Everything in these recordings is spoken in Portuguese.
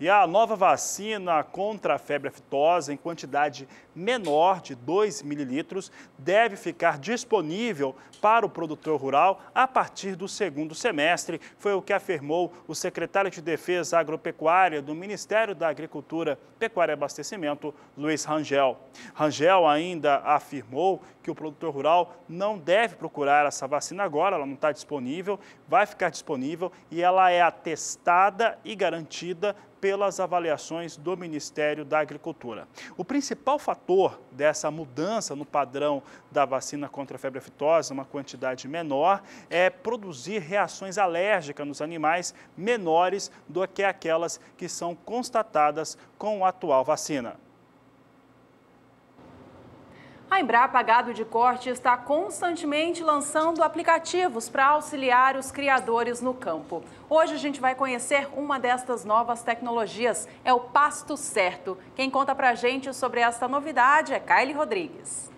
E a nova vacina contra a febre aftosa, em quantidade menor de 2 mililitros, deve ficar disponível para o produtor rural a partir do segundo semestre. Foi o que afirmou o secretário de Defesa Agropecuária do Ministério da Agricultura, Pecuária e Abastecimento, Luiz Rangel. Rangel ainda afirmou que o produtor rural não deve procurar essa vacina agora, ela não está disponível, vai ficar disponível e ela é atestada e garantida pelas avaliações do Ministério da Agricultura. O principal fator dessa mudança no padrão da vacina contra a febre aftosa, uma quantidade menor, é produzir reações alérgicas nos animais menores do que aquelas que são constatadas com a atual vacina. A Embrapa Gado de Corte está constantemente lançando aplicativos para auxiliar os criadores no campo. Hoje a gente vai conhecer uma destas novas tecnologias, é o Pasto Certo. Quem conta pra gente sobre esta novidade é Kaile Rodrigues.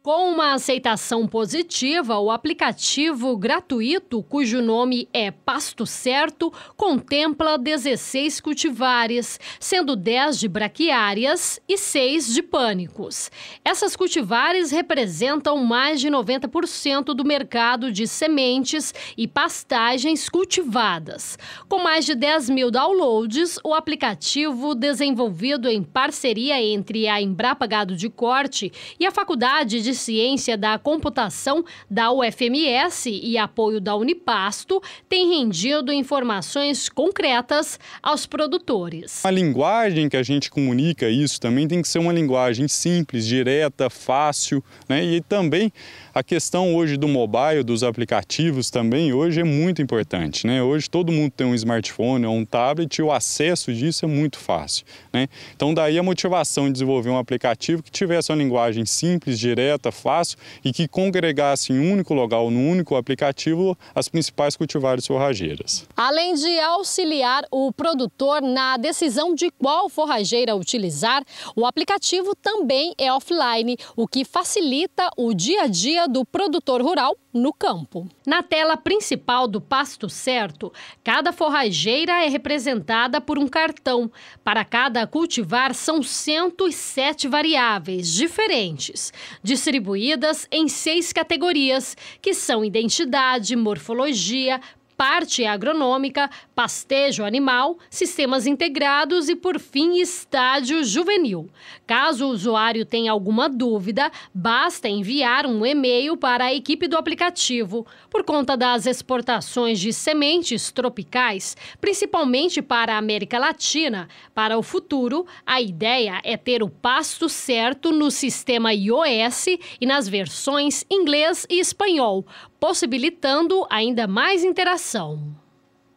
Com uma aceitação positiva, o aplicativo gratuito, cujo nome é Pasto Certo, contempla 16 cultivares, sendo 10 de braquiárias e 6 de pânicos. Essas cultivares representam mais de 90% do mercado de sementes e pastagens cultivadas. Com mais de 10 mil downloads, o aplicativo, desenvolvido em parceria entre a Embrapa Gado de Corte e a Faculdade de Ciência da Computação da UFMS e apoio da Unipasto, tem rendido informações concretas aos produtores. A linguagem que a gente comunica isso também tem que ser uma linguagem simples, direta, fácil, né? E também a questão hoje do mobile, dos aplicativos também, hoje é muito importante, né? Hoje todo mundo tem um smartphone ou um tablet e o acesso disso é muito fácil, né? Então daí a motivação de desenvolver um aplicativo que tivesse uma linguagem simples, direta, fácil e que congregasse em um único lugar, num único aplicativo, as principais cultivares forrageiras. Além de auxiliar o produtor na decisão de qual forrageira utilizar, o aplicativo também é offline, o que facilita o dia a dia do produtor rural no campo. Na tela principal do Pasto Certo, cada forrageira é representada por um cartão. Para cada cultivar, são 107 variáveis diferentes, distribuídas em 6 categorias, que são identidade, morfologia, parte agronômica, pastejo animal, sistemas integrados e, por fim, estágio juvenil. Caso o usuário tenha alguma dúvida, basta enviar um e-mail para a equipe do aplicativo. Por conta das exportações de sementes tropicais, principalmente para a América Latina, para o futuro, a ideia é ter o Pasto Certo no sistema iOS e nas versões inglês e espanhol, possibilitando ainda mais interação.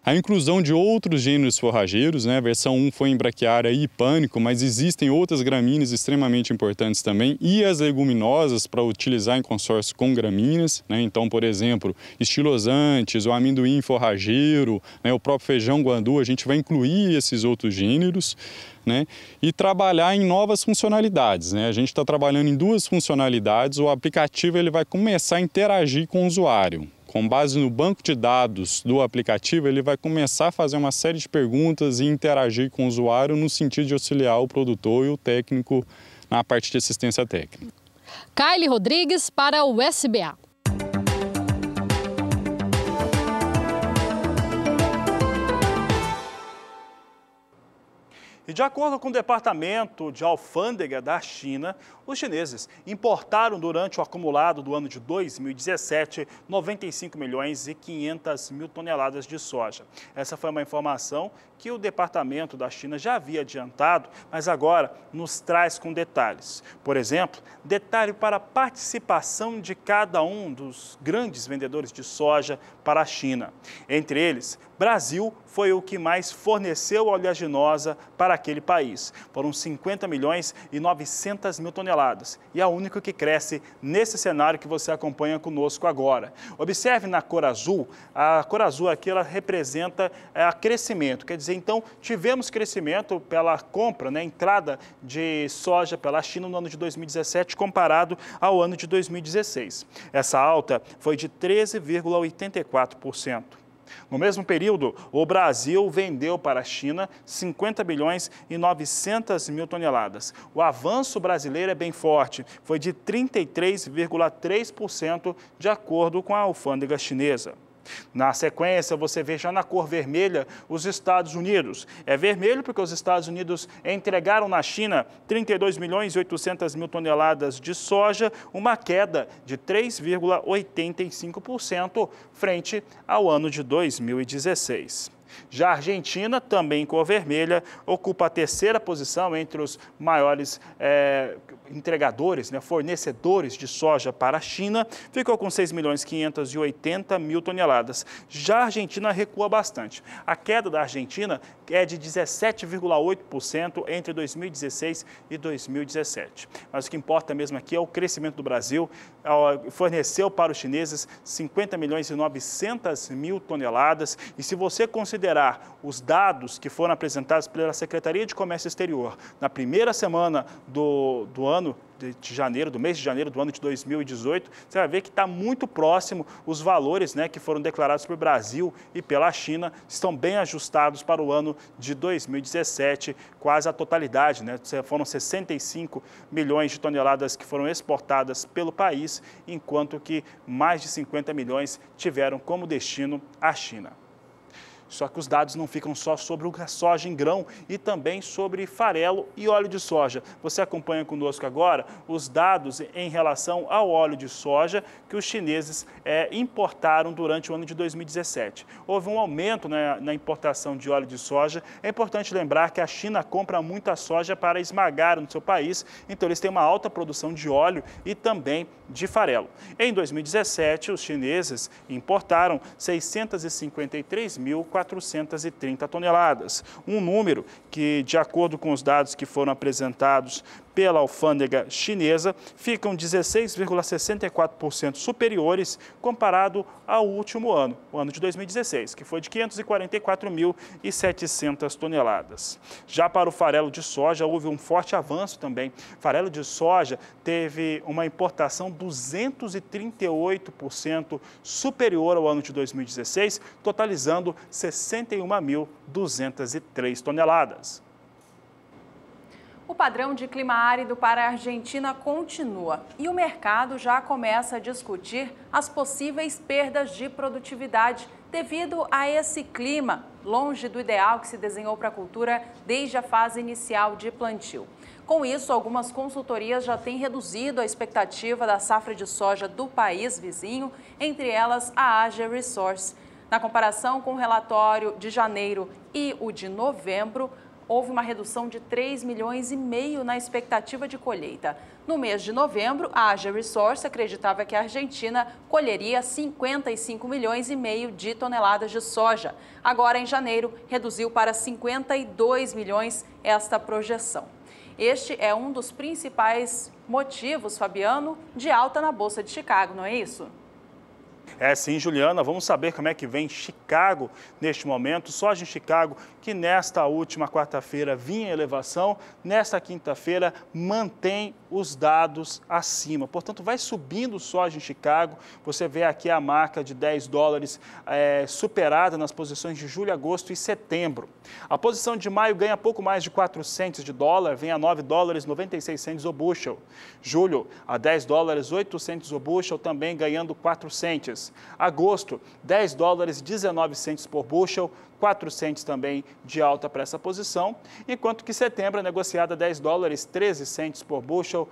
A inclusão de outros gêneros forrageiros, né? A versão 1 foi em braquiária e pânico, mas existem outras gramíneas extremamente importantes também e as leguminosas para utilizar em consórcio com gramíneas, né? Então, por exemplo, estilosantes, o amendoim forrageiro, né? O próprio feijão guandu, a gente vai incluir esses outros gêneros, né? E trabalhar em novas funcionalidades, né? A gente está trabalhando em 2 funcionalidades, o aplicativo ele vai começar a interagir com o usuário. Com base no banco de dados do aplicativo, ele vai começar a fazer uma série de perguntas e interagir com o usuário no sentido de auxiliar o produtor e o técnico na parte de assistência técnica. Kaile Rodrigues para o SBA. E de acordo com o Departamento de Alfândega da China, os chineses importaram durante o acumulado do ano de 2017 95 milhões e 500 mil toneladas de soja. Essa foi uma informação que o Departamento da China já havia adiantado, mas agora nos traz com detalhes. Por exemplo, detalhe para a participação de cada um dos grandes vendedores de soja para a China. Entre eles, Brasil foi o que mais forneceu oleaginosa para aquele país. Foram 50 milhões e 900 mil toneladas. E é o único que cresce nesse cenário que você acompanha conosco agora. Observe na cor azul. A cor azul aqui ela representa crescimento. Quer dizer, então, tivemos crescimento pela compra, né, entrada de soja pela China no ano de 2017 comparado ao ano de 2016. Essa alta foi de 13,84%. No mesmo período, o Brasil vendeu para a China 50 bilhões e 900 mil toneladas. O avanço brasileiro é bem forte, foi de 33,3% de acordo com a alfândega chinesa. Na sequência, você vê já na cor vermelha os Estados Unidos. É vermelho porque os Estados Unidos entregaram na China 32 milhões e 800 mil toneladas de soja, uma queda de 3,85% frente ao ano de 2016. Já a Argentina, também em cor vermelha, ocupa a terceira posição entre os maiores entregadores, fornecedores de soja para a China, ficou com 6 milhões e 580 mil toneladas. Já a Argentina recua bastante. A queda da Argentina é de 17,8% entre 2016 e 2017. Mas o que importa mesmo aqui é o crescimento do Brasil. Forneceu para os chineses 50 milhões e 900 mil toneladas. E se você considerar os dados que foram apresentados pela Secretaria de Comércio Exterior na primeira semana do mês de janeiro do ano de 2018, você vai ver que está muito próximo os valores que foram declarados pelo Brasil e pela China, estão bem ajustados para o ano de 2017, quase a totalidade, foram 65 milhões de toneladas que foram exportadas pelo país, enquanto que mais de 50 milhões tiveram como destino a China. Só que os dados não ficam só sobre a soja em grão e também sobre farelo e óleo de soja. Você acompanha conosco agora os dados em relação ao óleo de soja que os chineses importaram durante o ano de 2017. Houve um aumento na importação de óleo de soja. É importante lembrar que a China compra muita soja para esmagar no seu país, então eles têm uma alta produção de óleo e também de farelo. Em 2017, os chineses importaram 653.430 toneladas, um número que, de acordo com os dados que foram apresentados pela alfândega chinesa, ficam 16,64% superiores comparado ao último ano, o ano de 2016, que foi de 544.700 toneladas. Já para o farelo de soja, houve um forte avanço também. Farelo de soja teve uma importação 238% superior ao ano de 2016, totalizando 61.203 toneladas. O padrão de clima árido para a Argentina continua e o mercado já começa a discutir as possíveis perdas de produtividade devido a esse clima, longe do ideal que se desenhou para a cultura desde a fase inicial de plantio. Com isso, algumas consultorias já têm reduzido a expectativa da safra de soja do país vizinho, entre elas a Ager Resource. Na comparação com o relatório de janeiro e o de novembro, houve uma redução de 3,5 milhões na expectativa de colheita. No mês de novembro, a Ager Resource acreditava que a Argentina colheria 55,5 milhões de toneladas de soja. Agora, em janeiro, reduziu para 52 milhões esta projeção. Este é um dos principais motivos, Fabiano, de alta na Bolsa de Chicago, não é isso? É sim, Juliana, vamos saber como é que vem Chicago neste momento. Soja em Chicago, que nesta última quarta-feira vinha em elevação, nesta quinta-feira mantém os dados acima. Portanto, vai subindo soja em Chicago. Você vê aqui a marca de 10 dólares superada nas posições de julho, agosto e setembro. A posição de maio ganha pouco mais de 4 centes de dólar, vem a 9 dólares 96 centes o bushel. Julho, a 10 dólares 8 centes o bushel, também ganhando 4 centes. Agosto, 10 dólares 19 centes por bushel, 4 centes também de alta para essa posição, enquanto que setembro é negociada 10 dólares 13 centes por bushel,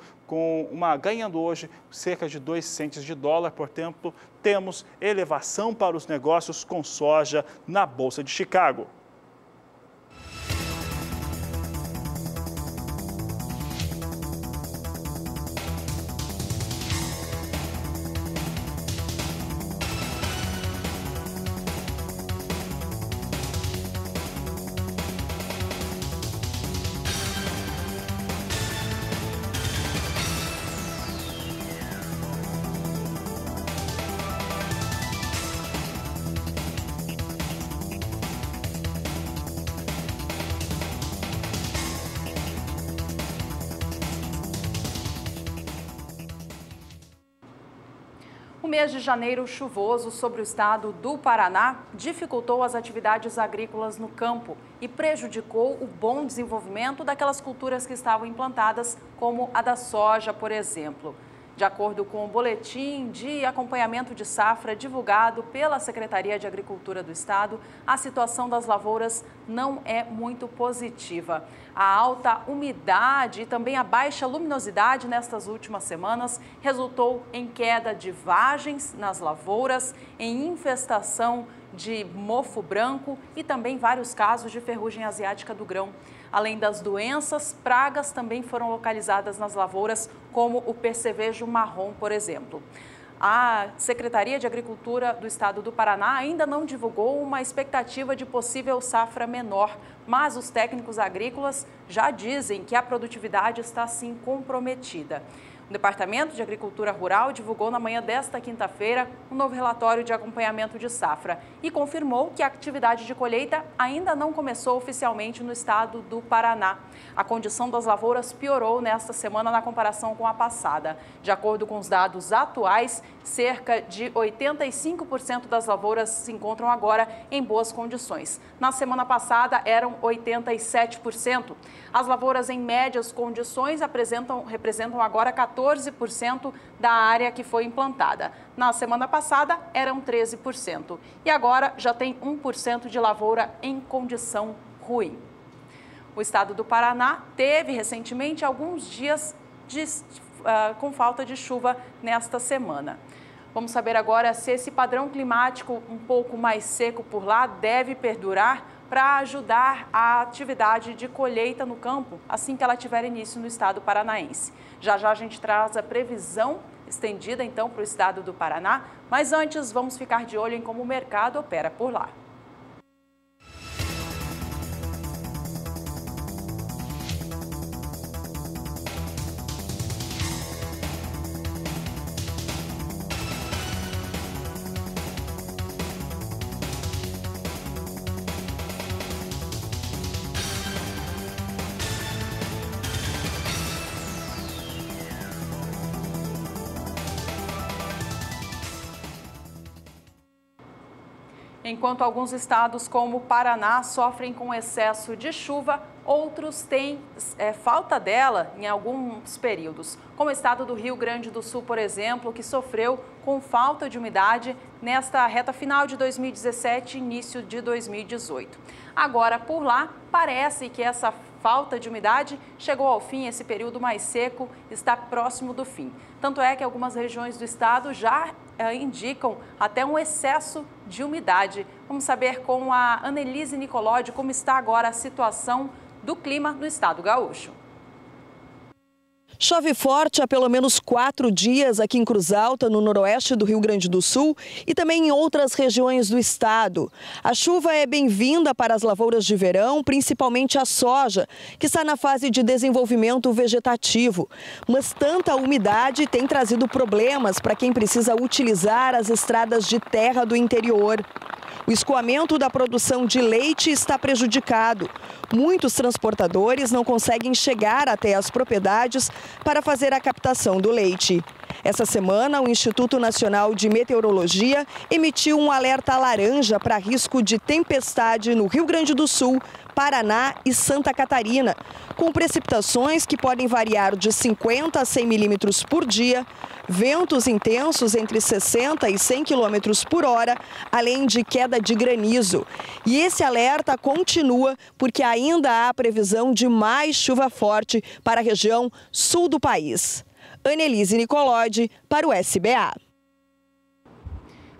ganhando hoje cerca de 2 centes de dólar. Portanto, temos elevação para os negócios com soja na Bolsa de Chicago. O mês de janeiro chuvoso sobre o estado do Paraná dificultou as atividades agrícolas no campo e prejudicou o bom desenvolvimento daquelas culturas que estavam implantadas, como a da soja, por exemplo. De acordo com o boletim de acompanhamento de safra divulgado pela Secretaria de Agricultura do Estado, a situação das lavouras não é muito positiva. A alta umidade e também a baixa luminosidade nestas últimas semanas resultou em queda de vagens nas lavouras, em infestação de mofo branco e também vários casos de ferrugem asiática do grão. Além das doenças, pragas também foram localizadas nas lavouras, como o percevejo marrom, por exemplo. A Secretaria de Agricultura do Estado do Paraná ainda não divulgou uma expectativa de possível safra menor, mas os técnicos agrícolas já dizem que a produtividade está sim comprometida. O Departamento de Agricultura Rural divulgou na manhã desta quinta-feira um novo relatório de acompanhamento de safra e confirmou que a atividade de colheita ainda não começou oficialmente no estado do Paraná. A condição das lavouras piorou nesta semana na comparação com a passada. De acordo com os dados atuais, cerca de 85% das lavouras se encontram agora em boas condições. Na semana passada eram 87%. As lavouras em médias condições representam agora 14% da área que foi implantada. Na semana passada eram 13% e agora já tem 1% de lavoura em condição ruim. O estado do Paraná teve recentemente alguns dias com falta de chuva nesta semana. Vamos saber agora se esse padrão climático um pouco mais seco por lá deve perdurar para ajudar a atividade de colheita no campo assim que ela tiver início no estado paranaense. Já já a gente traz a previsão estendida então para o estado do Paraná, mas antes vamos ficar de olho em como o mercado opera por lá. Enquanto alguns estados, como o Paraná, sofrem com excesso de chuva, outros têm falta dela em alguns períodos. Como o estado do Rio Grande do Sul, por exemplo, que sofreu com falta de umidade nesta reta final de 2017 e início de 2018. Agora, por lá, parece que essa falta de umidade chegou ao fim, esse período mais seco está próximo do fim. Tanto é que algumas regiões do estado já indicam até um excesso de umidade. Vamos saber com a Annelise Nicolodi como está agora a situação do clima no estado gaúcho. Chove forte há pelo menos 4 dias aqui em Cruz Alta, no noroeste do Rio Grande do Sul e também em outras regiões do estado. A chuva é bem-vinda para as lavouras de verão, principalmente a soja, que está na fase de desenvolvimento vegetativo. Mas tanta umidade tem trazido problemas para quem precisa utilizar as estradas de terra do interior. O escoamento da produção de leite está prejudicado. Muitos transportadores não conseguem chegar até as propriedades para fazer a captação do leite. Essa semana, o Instituto Nacional de Meteorologia emitiu um alerta laranja para risco de tempestade no Rio Grande do Sul, Paraná e Santa Catarina, com precipitações que podem variar de 50 a 100 milímetros por dia, ventos intensos entre 60 e 100 quilômetros por hora, além de queda de granizo. E esse alerta continua porque ainda há previsão de mais chuva forte para a região sul do país. Annelise Nicolodi, para o SBA.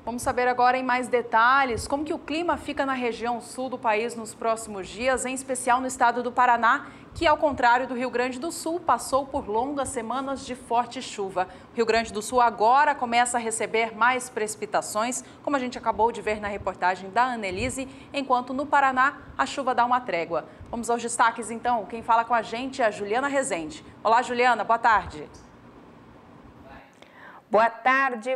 Vamos saber agora em mais detalhes como que o clima fica na região sul do país nos próximos dias, em especial no estado do Paraná, que, ao contrário do Rio Grande do Sul, passou por longas semanas de forte chuva. O Rio Grande do Sul agora começa a receber mais precipitações, como a gente acabou de ver na reportagem da Annelise, enquanto no Paraná a chuva dá uma trégua. Vamos aos destaques então. Quem fala com a gente é a Juliana Rezende. Olá, Juliana, boa tarde. Boa tarde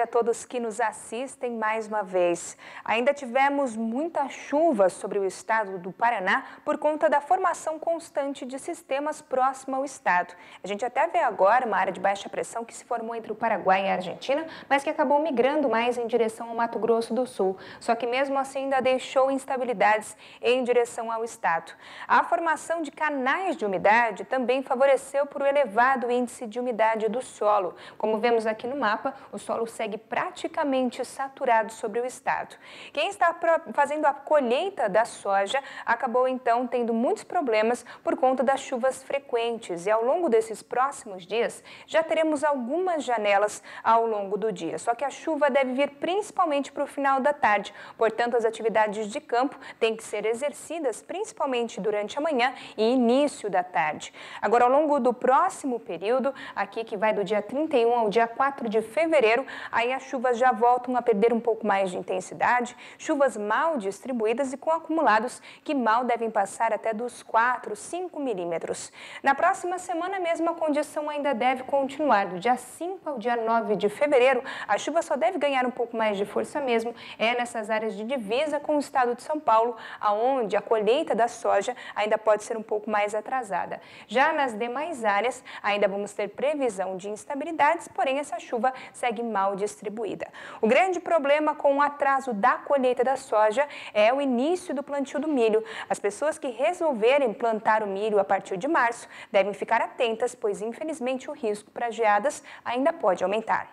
a todos que nos assistem mais uma vez. Ainda tivemos muita chuva sobre o estado do Paraná por conta da formação constante de sistemas próximo ao estado. A gente até vê agora uma área de baixa pressão que se formou entre o Paraguai e a Argentina, mas que acabou migrando mais em direção ao Mato Grosso do Sul. Só que mesmo assim ainda deixou instabilidades em direção ao estado. A formação de canais de umidade também favoreceu por um elevado índice de umidade do solo. Como vemos aqui no mapa, o solo segue praticamente saturado sobre o estado. Quem está fazendo a colheita da soja acabou então tendo muitos problemas por conta das chuvas frequentes e ao longo desses próximos dias já teremos algumas janelas ao longo do dia. Só que a chuva deve vir principalmente para o final da tarde, portanto as atividades de campo têm que ser exercidas principalmente durante a manhã e início da tarde. Agora ao longo do próximo período, aqui que vai do dia 31 ao dia 4 de fevereiro, aí as chuvas já voltam a perder um pouco mais de intensidade, chuvas mal distribuídas e com acumulados que mal devem passar até dos 4, 5 milímetros. Na próxima semana mesmo a condição ainda deve continuar, do dia 5 ao dia 9 de fevereiro, a chuva só deve ganhar um pouco mais de força mesmo, nessas áreas de divisa com o estado de São Paulo, aonde a colheita da soja ainda pode ser um pouco mais atrasada. Já nas demais áreas, ainda vamos ter previsão de instabilidades, porém essa chuva segue mal distribuída. O grande problema com o atraso da colheita da soja é o início do plantio do milho. As pessoas que resolverem plantar o milho a partir de março devem ficar atentas, pois infelizmente o risco para geadas ainda pode aumentar.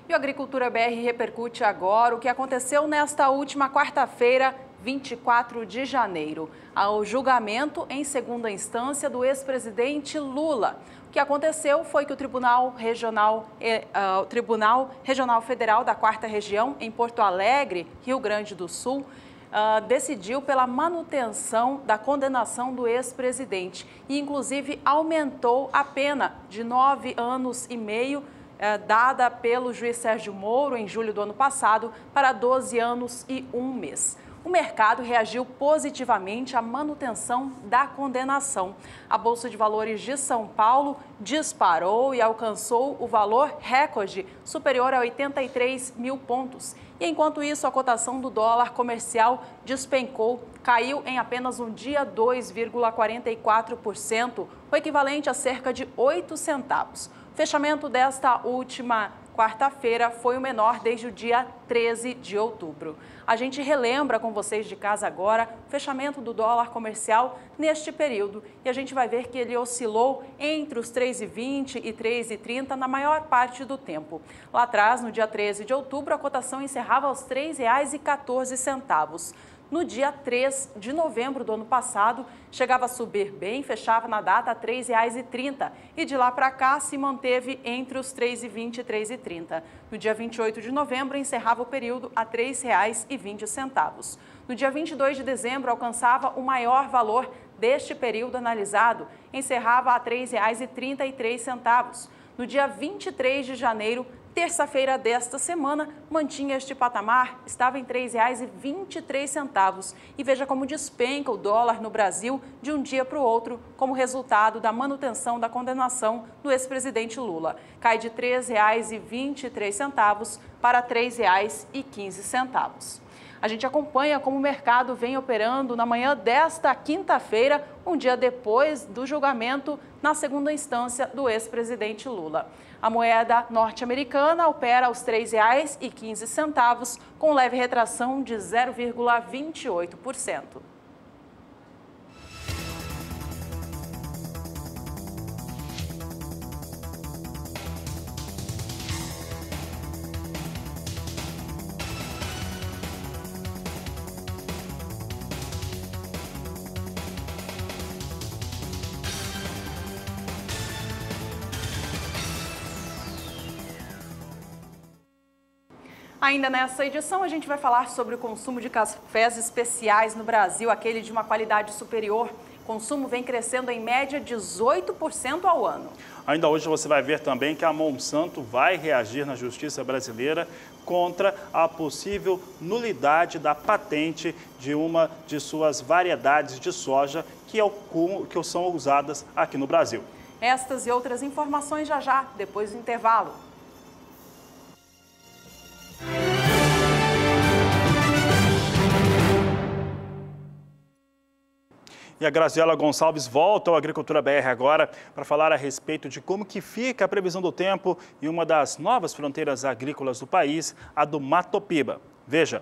E o Agricultura BR repercute agora o que aconteceu nesta última quarta-feira, 24 de janeiro, ao julgamento em segunda instância do ex-presidente Lula. O que aconteceu foi que o Tribunal Regional Federal da 4ª Região, em Porto Alegre, Rio Grande do Sul, decidiu pela manutenção da condenação do ex-presidente e, inclusive, aumentou a pena de 9 anos e meio dada pelo juiz Sérgio Moro em julho do ano passado para 12 anos e 1 mês. O mercado reagiu positivamente à manutenção da condenação. A Bolsa de Valores de São Paulo disparou e alcançou o valor recorde superior a 83 mil pontos. E enquanto isso, a cotação do dólar comercial despencou, caiu em apenas um dia 2,44%, o equivalente a cerca de 8 centavos. O fechamento desta última quarta-feira foi o menor desde o dia 13 de outubro. A gente relembra com vocês de casa agora o fechamento do dólar comercial neste período e a gente vai ver que ele oscilou entre os 3,20 e 3,30 na maior parte do tempo. Lá atrás, no dia 13 de outubro, a cotação encerrava aos R$ 3,14. No dia 3 de novembro do ano passado, chegava a subir bem, fechava na data a R$ 3,30 e de lá para cá se manteve entre os R$ 3,20 e R$ 3,30. No dia 28 de novembro, encerrava o período a R$ 3,20. No dia 22 de dezembro, alcançava o maior valor deste período analisado, encerrava a R$ 3,33. No dia 23 de janeiro, terça-feira desta semana, mantinha este patamar, estava em R$ 3,23. E veja como despenca o dólar no Brasil de um dia para o outro, como resultado da manutenção da condenação do ex-presidente Lula. Cai de R$ 3,23 para R$ 3,15. A gente acompanha como o mercado vem operando na manhã desta quinta-feira, um dia depois do julgamento na segunda instância do ex-presidente Lula. A moeda norte-americana opera aos R$ 3,15, com leve retração de 0,28%. Ainda nessa edição, a gente vai falar sobre o consumo de cafés especiais no Brasil, aquele de uma qualidade superior. O consumo vem crescendo em média 18% ao ano. Ainda hoje você vai ver também que a Monsanto vai reagir na justiça brasileira contra a possível nulidade da patente de uma de suas variedades de soja que são usadas aqui no Brasil. Estas e outras informações já, depois do intervalo. E a Graziela Gonçalves volta ao Agricultura BR agora para falar a respeito de como que fica a previsão do tempo em uma das novas fronteiras agrícolas do país, a do Mato Piba. Veja.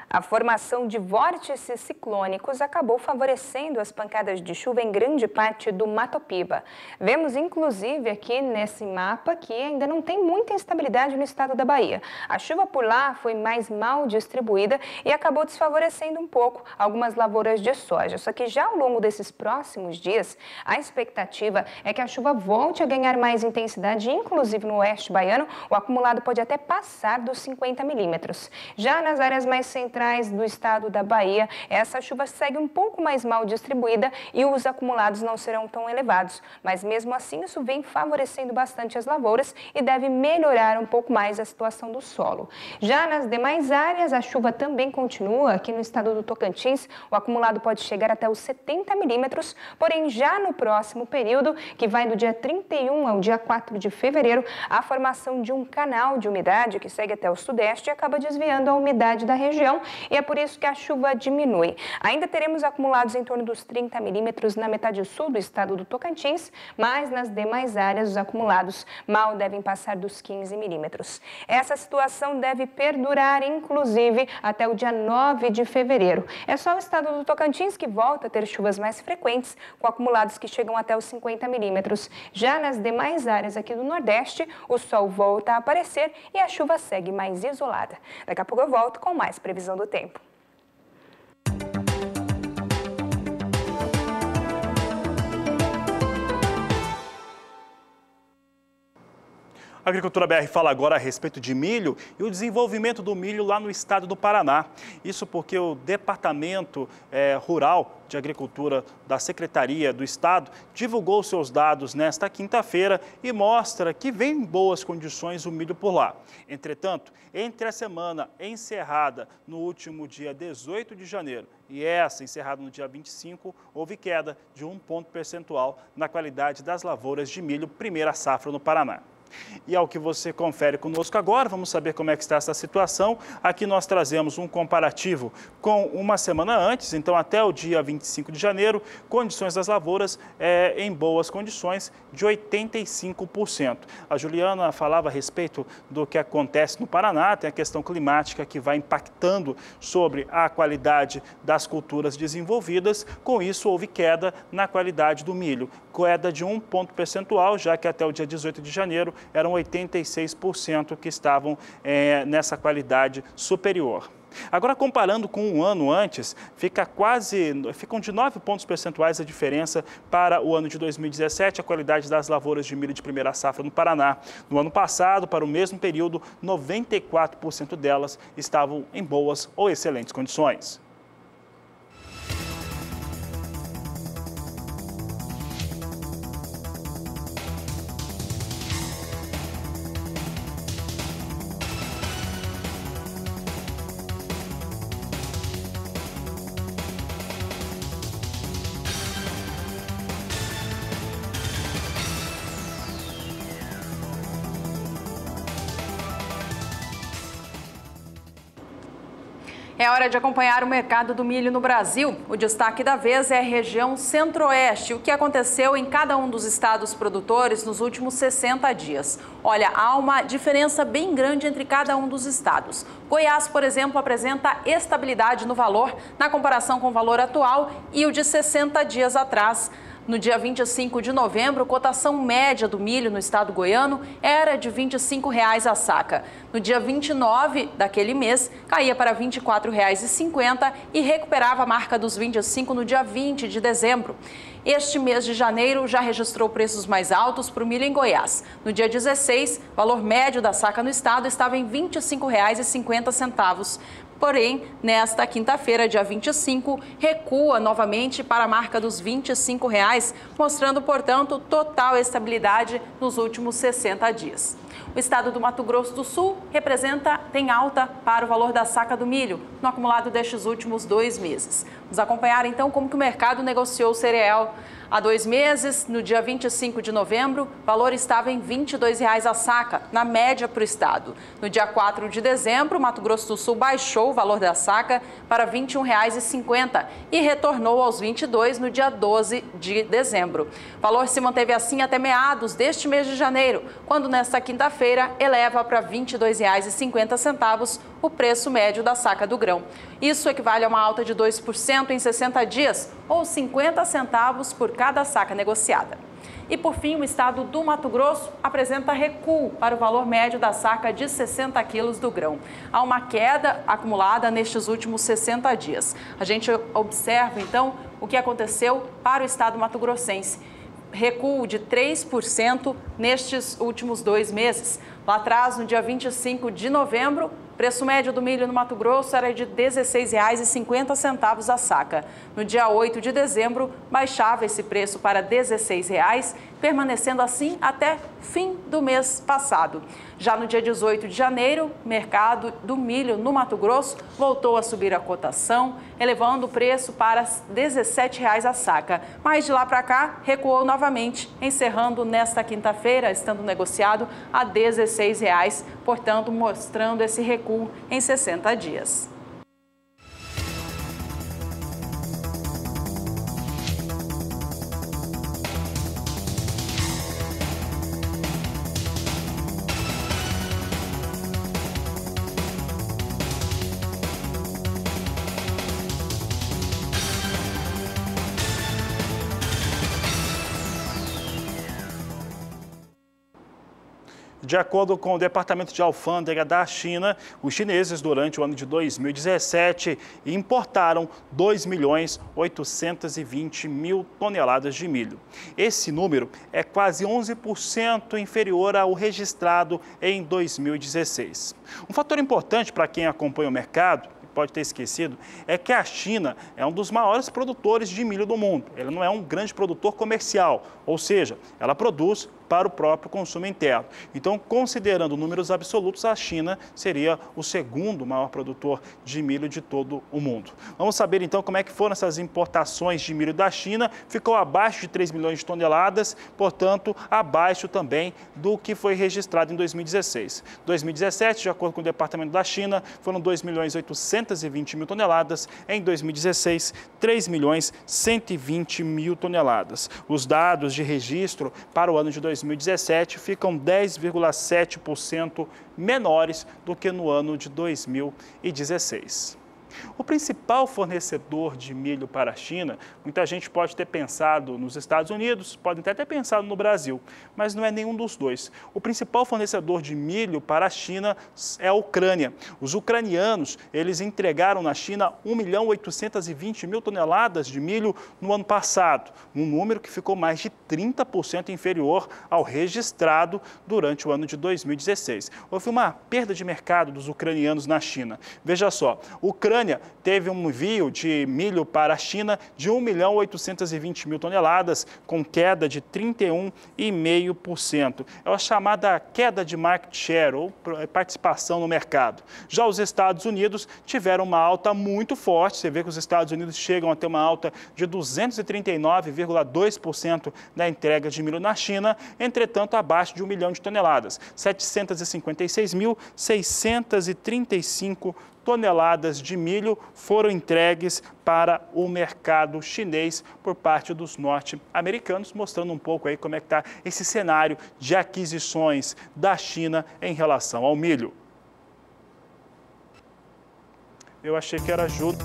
A formação de vórtices ciclônicos acabou favorecendo as pancadas de chuva em grande parte do Mato Piba. Vemos, inclusive, aqui nesse mapa que ainda não tem muita instabilidade no estado da Bahia. A chuva por lá foi mais mal distribuída e acabou desfavorecendo um pouco algumas lavouras de soja. Só que já ao longo desses próximos dias, a expectativa é que a chuva volte a ganhar mais intensidade, inclusive no oeste baiano, o acumulado pode até passar dos 50 milímetros. Já nas áreas mais centrais do estado da Bahia, essa chuva segue um pouco mais mal distribuída e os acumulados não serão tão elevados. Mas mesmo assim, isso vem favorecendo bastante as lavouras e deve melhorar um pouco mais a situação do solo. Já nas demais áreas, a chuva também continua. Aqui no estado do Tocantins, o acumulado pode chegar até os 70 milímetros, porém já no próximo período, que vai do dia 31 ao dia 4 de fevereiro, a formação de um canal de umidade que segue até o sudeste e acaba desviando a umidade da região, e é por isso que a chuva diminui. Ainda teremos acumulados em torno dos 30 milímetros na metade sul do estado do Tocantins, mas nas demais áreas os acumulados mal devem passar dos 15 milímetros. Essa situação deve perdurar, inclusive, até o dia 9 de fevereiro. É só o estado do Tocantins que volta a ter chuvas mais frequentes, com acumulados que chegam até os 50 milímetros. Já nas demais áreas aqui do Nordeste, o sol volta a aparecer e a chuva segue mais isolada. Daqui a pouco eu volto com mais previsão do tempo. A Agricultura BR fala agora a respeito de milho e o desenvolvimento do milho lá no estado do Paraná. Isso porque o Departamento Rural de Agricultura da Secretaria do Estado divulgou seus dados nesta quinta-feira e mostra que vem em boas condições o milho por lá. Entretanto, entre a semana encerrada no último dia 18 de janeiro e essa encerrada no dia 25, houve queda de 1 ponto percentual na qualidade das lavouras de milho primeira safra no Paraná. E ao que você confere conosco agora, vamos saber como é que está essa situação. Aqui nós trazemos um comparativo com uma semana antes, então até o dia 25 de janeiro, condições das lavouras em boas condições de 85%. A Juliana falava a respeito do que acontece no Paraná, tem a questão climática que vai impactando sobre a qualidade das culturas desenvolvidas. Com isso, houve queda na qualidade do milho, queda de 1 ponto percentual, já que até o dia 18 de janeiro eram 86% que estavam nessa qualidade superior. Agora, comparando com um ano antes, ficam de 9 pontos percentuais a diferença para o ano de 2017, a qualidade das lavouras de milho de primeira safra no Paraná. No ano passado, para o mesmo período, 94% delas estavam em boas ou excelentes condições. É hora de acompanhar o mercado do milho no Brasil. O destaque da vez é a região Centro-Oeste, o que aconteceu em cada um dos estados produtores nos últimos 60 dias. Olha, há uma diferença bem grande entre cada um dos estados. Goiás, por exemplo, apresenta estabilidade no valor na comparação com o valor atual e o de 60 dias atrás. No dia 25 de novembro, a cotação média do milho no estado goiano era de R$ 25,00 a saca. No dia 29 daquele mês, caía para R$ 24,50 e recuperava a marca dos 25 no dia 20 de dezembro. Este mês de janeiro já registrou preços mais altos para o milho em Goiás. No dia 16, o valor médio da saca no estado estava em R$ 25,50. Porém, nesta quinta-feira, dia 25, recua novamente para a marca dos R$ 25,00, mostrando, portanto, total estabilidade nos últimos 60 dias. O estado do Mato Grosso do Sul tem alta para o valor da saca do milho no acumulado destes últimos 2 meses. Vamos acompanhar então como que o mercado negociou o cereal. Há 2 meses, no dia 25 de novembro, o valor estava em R$ 22,00 a saca, na média para o estado. No dia 4 de dezembro, o Mato Grosso do Sul baixou o valor da saca para R$ 21,50 e retornou aos R$ 22,00 no dia 12 de dezembro. O valor se manteve assim até meados deste mês de janeiro, quando nesta quinta-feira eleva para R$ 22,50 o preço médio da saca do grão. Isso equivale a uma alta de 2% em 60 dias, ou 50 centavos por cada saca negociada. E por fim, o estado do Mato Grosso apresenta recuo para o valor médio da saca de 60 quilos do grão. Há uma queda acumulada nestes últimos 60 dias. A gente observa então o que aconteceu para o estado mato-grossense. Recuo de 3% nestes últimos 2 meses. Lá atrás, no dia 25 de novembro, o preço médio do milho no Mato Grosso era de R$ 16,50 a saca. No dia 8 de dezembro, baixava esse preço para R$ 16,00, permanecendo assim até fim do mês passado. Já no dia 18 de janeiro, o mercado do milho no Mato Grosso voltou a subir a cotação, elevando o preço para R$ 17,00 a saca. Mas de lá para cá, recuou novamente, encerrando nesta quinta-feira, estando negociado a R$ 16,00, portanto, mostrando esse recuo em 60 dias. De acordo com o Departamento de Alfândega da China, os chineses, durante o ano de 2017, importaram 2.820.000 toneladas de milho. Esse número é quase 11% inferior ao registrado em 2016. Um fator importante para quem acompanha o mercado, pode ter esquecido, é que a China é um dos maiores produtores de milho do mundo. Ela não é um grande produtor comercial, ou seja, ela produz para o próprio consumo interno. Então, considerando números absolutos, a China seria o segundo maior produtor de milho de todo o mundo. Vamos saber então como é que foram essas importações de milho da China. Ficou abaixo de 3 milhões de toneladas, portanto, abaixo também do que foi registrado em 2016. 2017, de acordo com o Departamento da China, foram 2.820.000 toneladas. Em 2016, 3.120.000 toneladas. Os dados de registro para o ano de 2017 ficam 10,7% menores do que no ano de 2016. O principal fornecedor de milho para a China, muita gente pode ter pensado nos Estados Unidos, pode até ter pensado no Brasil, mas não é nenhum dos dois. O principal fornecedor de milho para a China é a Ucrânia. Os ucranianos, eles entregaram na China 1.820.000 toneladas de milho no ano passado, um número que ficou mais de 30% inferior ao registrado durante o ano de 2016. Houve uma perda de mercado dos ucranianos na China. Veja só, a Ucrânia teve um envio de milho para a China de 1.820.000 toneladas, com queda de 31,5%. É a chamada queda de market share, ou participação no mercado. Já os Estados Unidos tiveram uma alta muito forte. Você vê que os Estados Unidos chegam a ter uma alta de 239,2% da entrega de milho na China, entretanto, abaixo de 1 milhão de toneladas, 756.635 toneladas de milho foram entregues para o mercado chinês por parte dos norte-americanos, mostrando um pouco aí como é que está esse cenário de aquisições da China em relação ao milho. Eu achei que era ajuda.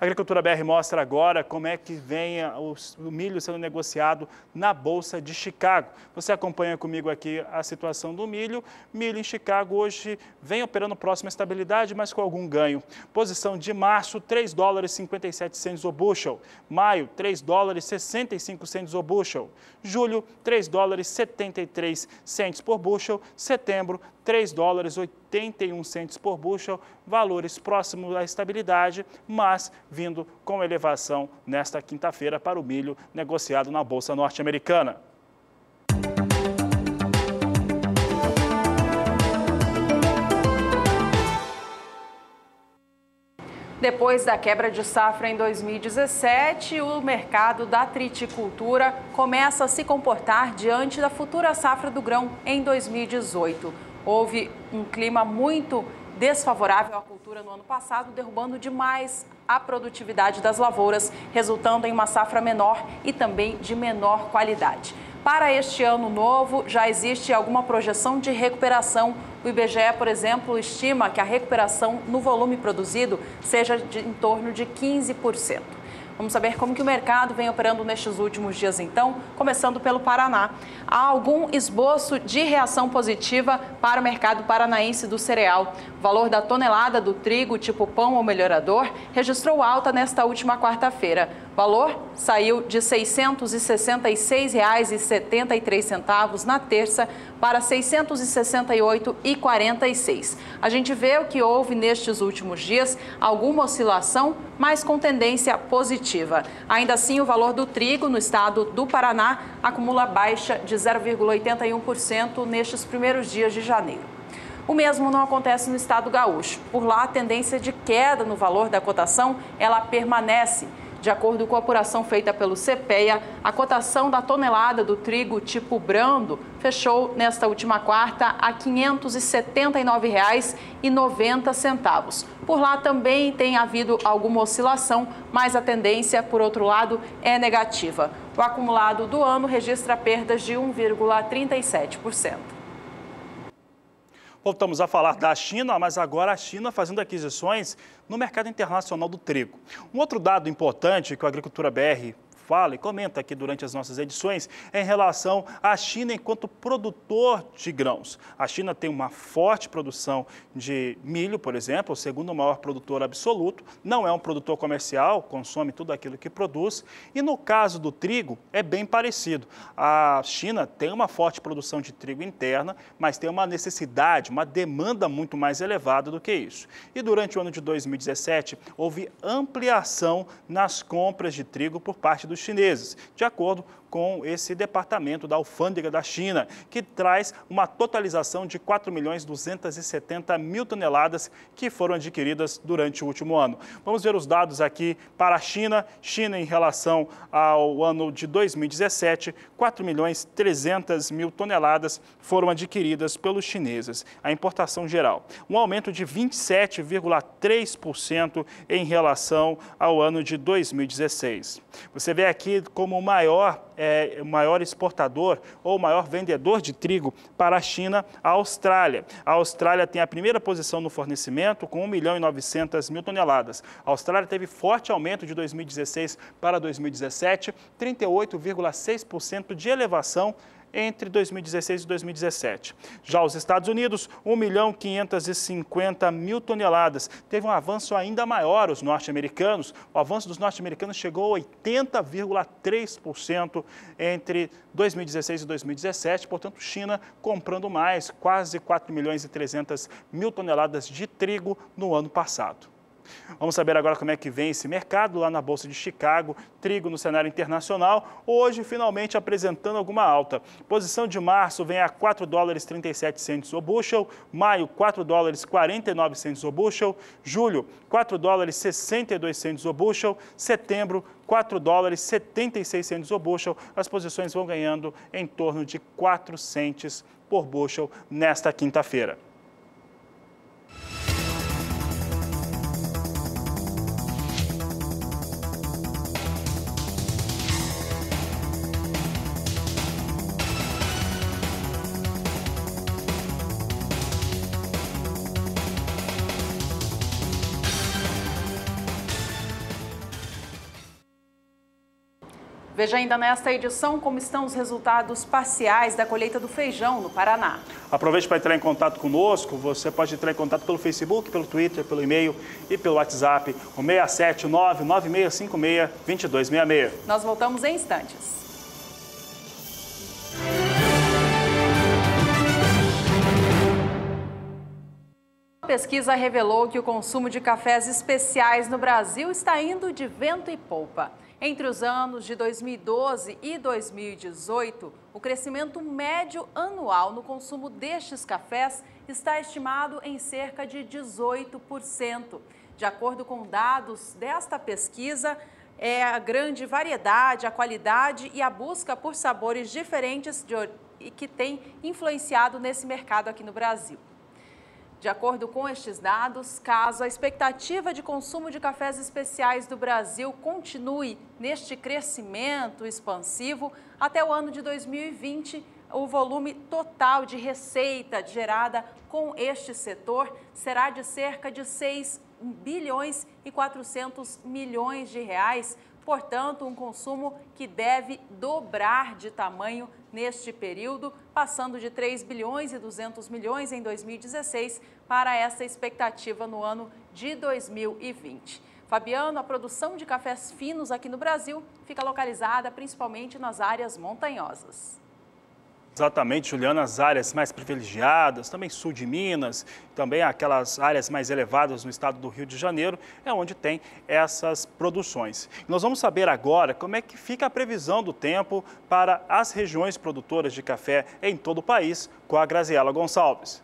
A Agricultura BR mostra agora como é que vem o milho sendo negociado na Bolsa de Chicago. Você acompanha comigo aqui a situação do milho. Milho em Chicago hoje vem operando próximo à estabilidade, mas com algum ganho. Posição de março, 3 dólares e 57 centes o bushel. Maio, 3 dólares e 65 centes o bushel. Julho, 3 dólares e 73 centes por bushel. Setembro, 3 dólares e 81 centes por bushel, valores próximos à estabilidade, mas vindo com elevação nesta quinta-feira para o milho negociado na Bolsa norte-americana. Depois da quebra de safra em 2017, o mercado da triticultura começa a se comportar diante da futura safra do grão em 2018. Houve um clima muito desfavorável à cultura no ano passado, derrubando demais a produtividade das lavouras, resultando em uma safra menor e também de menor qualidade. Para este ano novo, já existe alguma projeção de recuperação. O IBGE, por exemplo, estima que a recuperação no volume produzido seja em torno de 15%. Vamos saber como que o mercado vem operando nestes últimos dias, então, começando pelo Paraná. Há algum esboço de reação positiva para o mercado paranaense do cereal. O valor da tonelada do trigo tipo pão ou melhorador registrou alta nesta última quarta-feira. O valor saiu de R$ 666,73 na terça para R$ 668,46. A gente vê o que houve nestes últimos dias, alguma oscilação, mas com tendência positiva. Ainda assim, o valor do trigo no estado do Paraná acumula baixa de 0,81% nestes primeiros dias de janeiro. O mesmo não acontece no estado gaúcho. Por lá, a tendência de queda no valor da cotação, ela permanece. De acordo com a apuração feita pelo CPEA, a cotação da tonelada do trigo tipo brando fechou nesta última quarta a R$ 579,90. Por lá também tem havido alguma oscilação, mas a tendência, por outro lado, é negativa. O acumulado do ano registra perdas de 1,37%. Voltamos a falar da China, mas agora a China fazendo aquisições no mercado internacional do trigo. Um outro dado importante que a Agricultura BR fala e comenta aqui durante as nossas edições é em relação à China enquanto produtor de grãos. A China tem uma forte produção de milho, por exemplo, o segundo maior produtor absoluto, não é um produtor comercial, consome tudo aquilo que produz, e no caso do trigo é bem parecido. A China tem uma forte produção de trigo interna, mas tem uma necessidade, uma demanda muito mais elevada do que isso. E durante o ano de 2017, houve ampliação nas compras de trigo por parte dos chineses, de acordo com esse departamento da alfândega da China, que traz uma totalização de 4.270.000 toneladas que foram adquiridas durante o último ano. Vamos ver os dados aqui para a China. China, em relação ao ano de 2017, 4.300.000 toneladas foram adquiridas pelos chineses, a importação geral. Um aumento de 27,3% em relação ao ano de 2016. Você vê aqui como o maior exportador ou o maior vendedor de trigo para a China, a Austrália. A Austrália tem a primeira posição no fornecimento com 1.900.000 toneladas. A Austrália teve forte aumento de 2016 para 2017, 38,6% de elevação entre 2016 e 2017. Já os Estados Unidos, 1.550.000 toneladas. Teve um avanço ainda maior, os norte-americanos. O avanço dos norte-americanos chegou a 80,3% entre 2016 e 2017. Portanto, China comprando mais, quase 4.300.000 toneladas de trigo no ano passado. Vamos saber agora como é que vem esse mercado lá na Bolsa de Chicago, trigo no cenário internacional, hoje finalmente apresentando alguma alta. Posição de março vem a 4 dólares 37 centes o bushel, maio 4 dólares 49 centes o bushel, julho 4 dólares 62 centes o bushel, setembro 4 dólares 76 centes o bushel. As posições vão ganhando em torno de 4 centes por bushel nesta quinta-feira. Veja ainda nesta edição como estão os resultados parciais da colheita do feijão no Paraná. Aproveite para entrar em contato conosco. Você pode entrar em contato pelo Facebook, pelo Twitter, pelo e-mail e pelo WhatsApp, o 679-9656-2266. Nós voltamos em instantes. A pesquisa revelou que o consumo de cafés especiais no Brasil está indo de vento e polpa. Entre os anos de 2012 e 2018, o crescimento médio anual no consumo destes cafés está estimado em cerca de 18%. De acordo com dados desta pesquisa, a grande variedade, a qualidade e a busca por sabores diferentes que tem influenciado nesse mercado aqui no Brasil. De acordo com estes dados, caso a expectativa de consumo de cafés especiais do Brasil continue neste crescimento expansivo, até o ano de 2020, o volume total de receita gerada com este setor será de cerca de 6 bilhões e 400 milhões de reais, portanto, um consumo que deve dobrar de tamanho neste período, passando de 3 bilhões e 200 milhões em 2016 para essa expectativa no ano de 2020. Fabiano, a produção de cafés finos aqui no Brasil fica localizada principalmente nas áreas montanhosas. Exatamente, Juliana, as áreas mais privilegiadas, também sul de Minas, também aquelas áreas mais elevadas no estado do Rio de Janeiro, é onde tem essas produções. Nós vamos saber agora como é que fica a previsão do tempo para as regiões produtoras de café em todo o país, com a Graziela Gonçalves.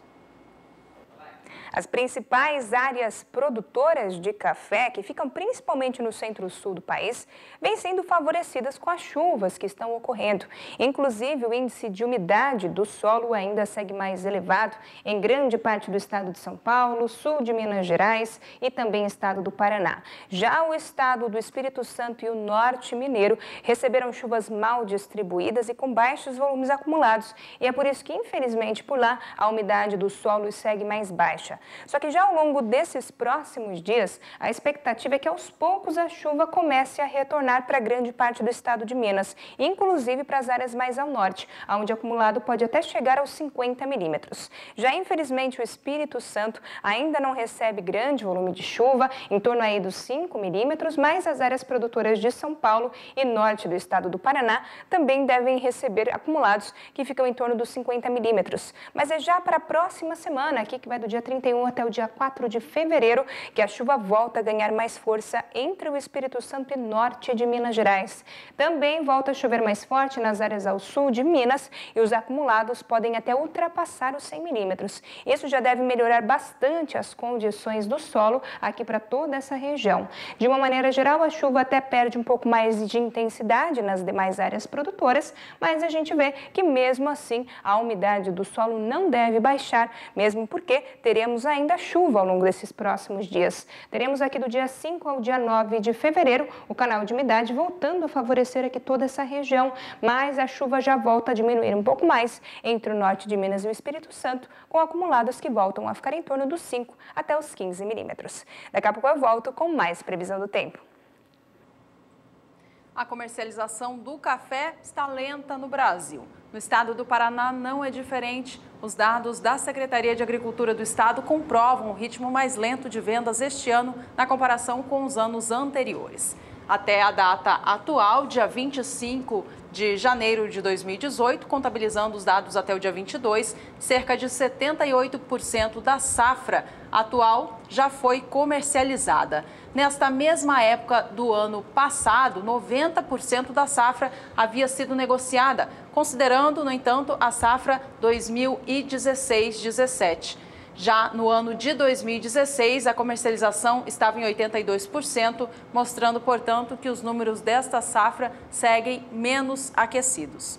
As principais áreas produtoras de café, que ficam principalmente no centro-sul do país, vêm sendo favorecidas com as chuvas que estão ocorrendo. Inclusive, o índice de umidade do solo ainda segue mais elevado em grande parte do estado de São Paulo, sul de Minas Gerais e também estado do Paraná. Já o estado do Espírito Santo e o norte mineiro receberam chuvas mal distribuídas e com baixos volumes acumulados. E é por isso que, infelizmente, por lá, a umidade do solo segue mais baixa. Só que já ao longo desses próximos dias, a expectativa é que aos poucos a chuva comece a retornar para grande parte do estado de Minas, inclusive para as áreas mais ao norte, onde o acumulado pode até chegar aos 50 milímetros. Já infelizmente o Espírito Santo ainda não recebe grande volume de chuva, em torno aí dos 5 milímetros, mas as áreas produtoras de São Paulo e norte do estado do Paraná também devem receber acumulados que ficam em torno dos 50 milímetros. Mas é já para a próxima semana, aqui que vai do dia 31 até o dia 4 de fevereiro, que a chuva volta a ganhar mais força entre o Espírito Santo e norte de Minas Gerais. Também volta a chover mais forte nas áreas ao sul de Minas e os acumulados podem até ultrapassar os 100 milímetros. Isso já deve melhorar bastante as condições do solo aqui para toda essa região. De uma maneira geral, a chuva até perde um pouco mais de intensidade nas demais áreas produtoras, mas a gente vê que mesmo assim a umidade do solo não deve baixar, mesmo porque teremos ainda chuva ao longo desses próximos dias. Teremos aqui do dia 5 ao dia 9 de fevereiro o canal de umidade voltando a favorecer aqui toda essa região, mas a chuva já volta a diminuir um pouco mais entre o norte de Minas e o Espírito Santo, com acumulados que voltam a ficar em torno dos 5 até os 15 milímetros. Daqui a pouco eu volto com mais previsão do tempo. A comercialização do café está lenta no Brasil. No estado do Paraná não é diferente. Os dados da Secretaria de Agricultura do estado comprovam o ritmo mais lento de vendas este ano na comparação com os anos anteriores. Até a data atual, dia 25 de janeiro de 2018, contabilizando os dados até o dia 22, cerca de 78% da safra atual já foi comercializada. Nesta mesma época do ano passado, 90% da safra havia sido negociada, considerando, no entanto, a safra 2016-17. Já no ano de 2016, a comercialização estava em 82%, mostrando, portanto, que os números desta safra seguem menos aquecidos.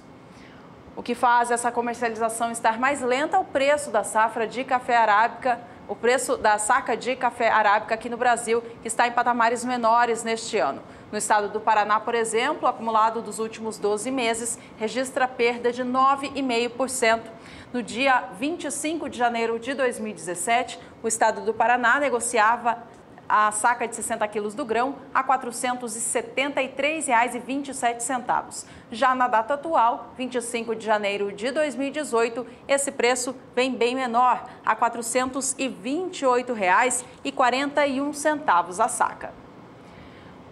O que faz essa comercialização estar mais lenta é o preço da safra de café arábica, o preço da saca de café arábica aqui no Brasil, que está em patamares menores neste ano. No estado do Paraná, por exemplo, o acumulado dos últimos 12 meses registra perda de 9,5%. No dia 25 de janeiro de 2017, o estado do Paraná negociava a saca de 60 quilos do grão a R$ 473,27. Já na data atual, 25 de janeiro de 2018, esse preço vem bem menor, a R$ 428,41 a saca.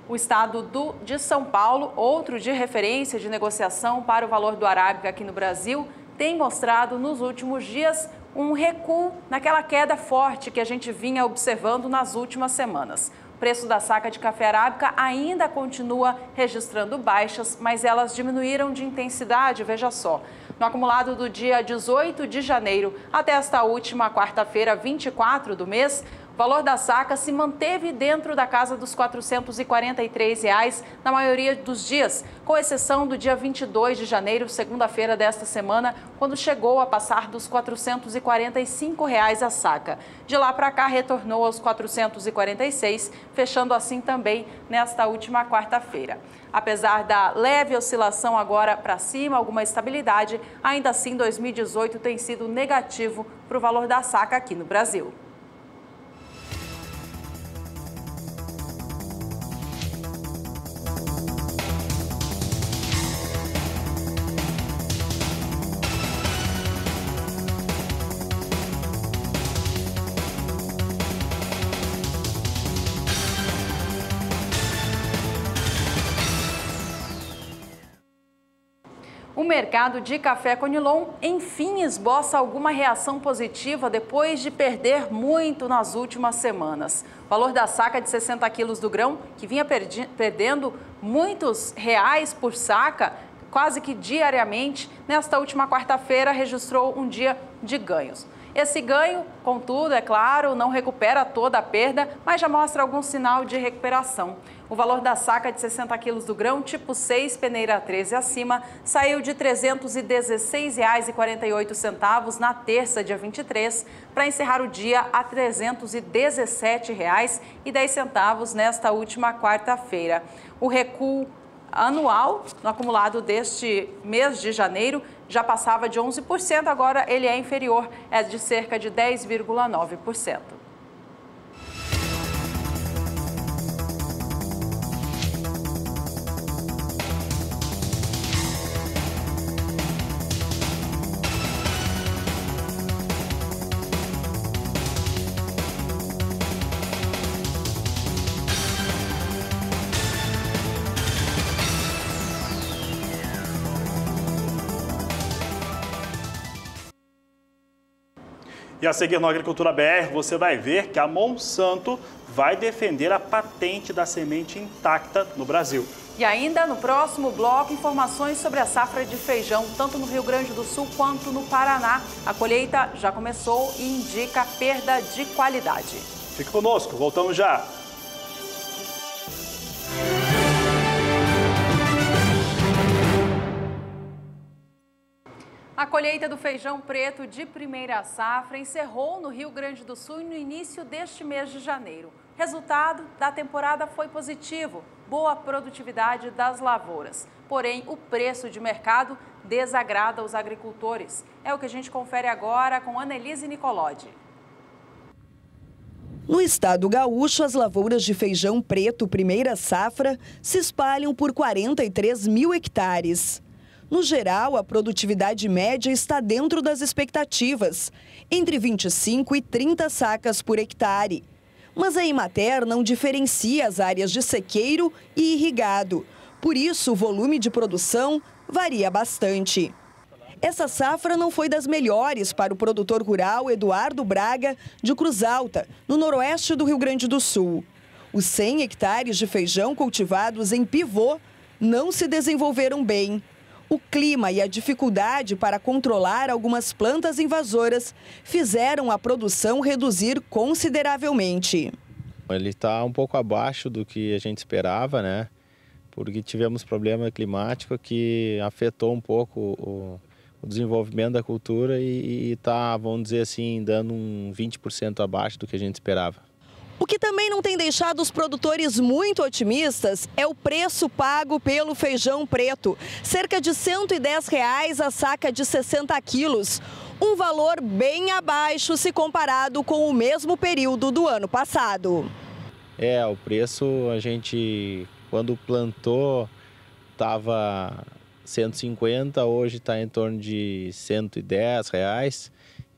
O estado de São Paulo, outro de referência de negociação para o valor do arábica aqui no Brasil, tem mostrado nos últimos dias um recuo naquela queda forte que a gente vinha observando nas últimas semanas. O preço da saca de café arábica ainda continua registrando baixas, mas elas diminuíram de intensidade, veja só. No acumulado do dia 18 de janeiro até esta última quarta-feira, 24 do mês, o valor da saca se manteve dentro da casa dos R$ 443 na maioria dos dias, com exceção do dia 22 de janeiro, segunda-feira desta semana, quando chegou a passar dos R$ 445 a saca. De lá para cá, retornou aos 446, fechando assim também nesta última quarta-feira. Apesar da leve oscilação agora para cima, alguma estabilidade, ainda assim 2018 tem sido negativo para o valor da saca aqui no Brasil. O mercado de café Conilon, enfim, esboça alguma reação positiva depois de perder muito nas últimas semanas. O valor da saca de 60 quilos do grão, que vinha perdendo muitos reais por saca, quase que diariamente, nesta última quarta-feira registrou um dia de ganhos. Esse ganho, contudo, é claro, não recupera toda a perda, mas já mostra algum sinal de recuperação. O valor da saca de 60 quilos do grão, tipo 6, peneira 13 acima, saiu de R$ 316,48 na terça, dia 23, para encerrar o dia a R$ 317,10 nesta última quarta-feira. O recuo anual, no acumulado deste mês de janeiro, já passava de 11%, agora ele é inferior, é de cerca de 10,9%. E a seguir no Agricultura BR, você vai ver que a Monsanto vai defender a patente da semente intacta no Brasil. E ainda no próximo bloco, informações sobre a safra de feijão, tanto no Rio Grande do Sul quanto no Paraná. A colheita já começou e indica perda de qualidade. Fique conosco, voltamos já. A colheita do feijão preto de primeira safra encerrou no Rio Grande do Sul no início deste mês de janeiro. Resultado da temporada foi positivo, boa produtividade das lavouras. Porém, o preço de mercado desagrada os agricultores. É o que a gente confere agora com Annelise Nicolodi. No estado gaúcho, as lavouras de feijão preto primeira safra se espalham por 43 mil hectares. No geral, a produtividade média está dentro das expectativas, entre 25 e 30 sacas por hectare. Mas a Emater não diferencia as áreas de sequeiro e irrigado. Por isso, o volume de produção varia bastante. Essa safra não foi das melhores para o produtor rural Eduardo Braga, de Cruz Alta, no noroeste do Rio Grande do Sul. Os 100 hectares de feijão cultivados em pivô não se desenvolveram bem. O clima e a dificuldade para controlar algumas plantas invasoras fizeram a produção reduzir consideravelmente. Ele está um pouco abaixo do que a gente esperava, né? Porque tivemos problema climático que afetou um pouco o desenvolvimento da cultura e está, vamos dizer assim, dando um 20% abaixo do que a gente esperava. O que também não tem deixado os produtores muito otimistas é o preço pago pelo feijão preto. Cerca de R$ 110 a saca de 60 quilos. Um valor bem abaixo se comparado com o mesmo período do ano passado. O preço a gente, quando plantou, estava 150, hoje está em torno de R$110.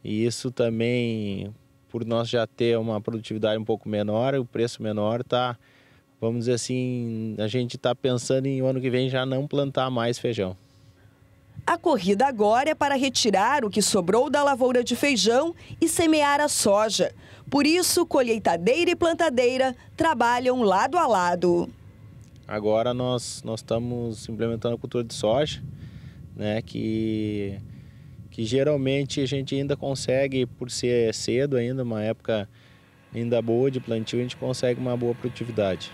E isso também, por nós já ter uma produtividade um pouco menor, o preço menor está, vamos dizer assim, a gente está pensando em o ano que vem já não plantar mais feijão. A corrida agora é para retirar o que sobrou da lavoura de feijão e semear a soja. Por isso, colheitadeira e plantadeira trabalham lado a lado. Agora nós estamos implementando a cultura de soja, né, que geralmente a gente ainda consegue, por ser cedo ainda, uma época ainda boa de plantio, a gente consegue uma boa produtividade.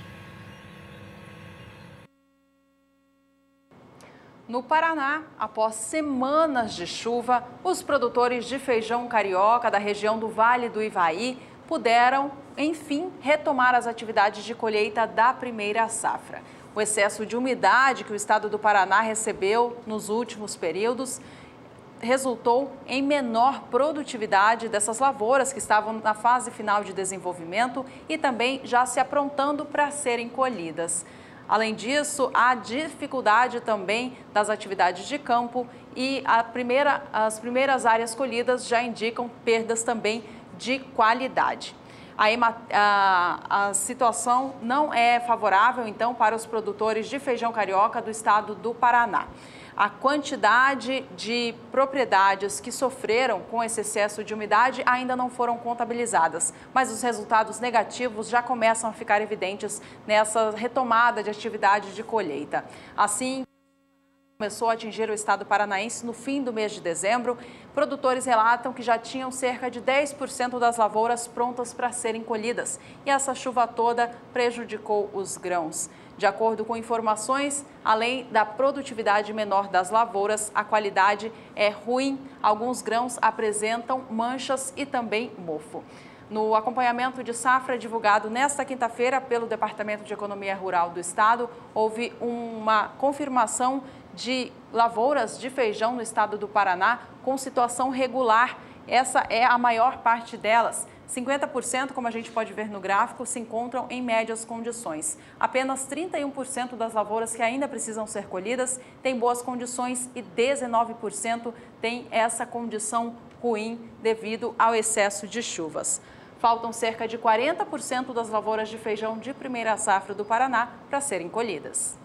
No Paraná, após semanas de chuva, os produtores de feijão carioca da região do Vale do Ivaí puderam, enfim, retomar as atividades de colheita da primeira safra. O excesso de umidade que o estado do Paraná recebeu nos últimos períodos resultou em menor produtividade dessas lavouras que estavam na fase final de desenvolvimento e também já se aprontando para serem colhidas. Além disso, há dificuldade também das atividades de campo e as primeiras áreas colhidas já indicam perdas também de qualidade. A situação não é favorável, então, para os produtores de feijão carioca do estado do Paraná. A quantidade de propriedades que sofreram com esse excesso de umidade ainda não foram contabilizadas, mas os resultados negativos já começam a ficar evidentes nessa retomada de atividade de colheita. Assim, começou a atingir o estado paranaense no fim do mês de dezembro. Produtores relatam que já tinham cerca de 10% das lavouras prontas para serem colhidas e essa chuva toda prejudicou os grãos. De acordo com informações, além da produtividade menor das lavouras, a qualidade é ruim. Alguns grãos apresentam manchas e também mofo. No acompanhamento de safra divulgado nesta quinta-feira pelo Departamento de Economia Rural do Estado, houve uma confirmação de lavouras de feijão no estado do Paraná com situação regular. Essa é a maior parte delas. 50%, como a gente pode ver no gráfico, se encontram em médias condições. Apenas 31% das lavouras que ainda precisam ser colhidas têm boas condições e 19% têm essa condição ruim devido ao excesso de chuvas. Faltam cerca de 40% das lavouras de feijão de primeira safra do Paraná para serem colhidas.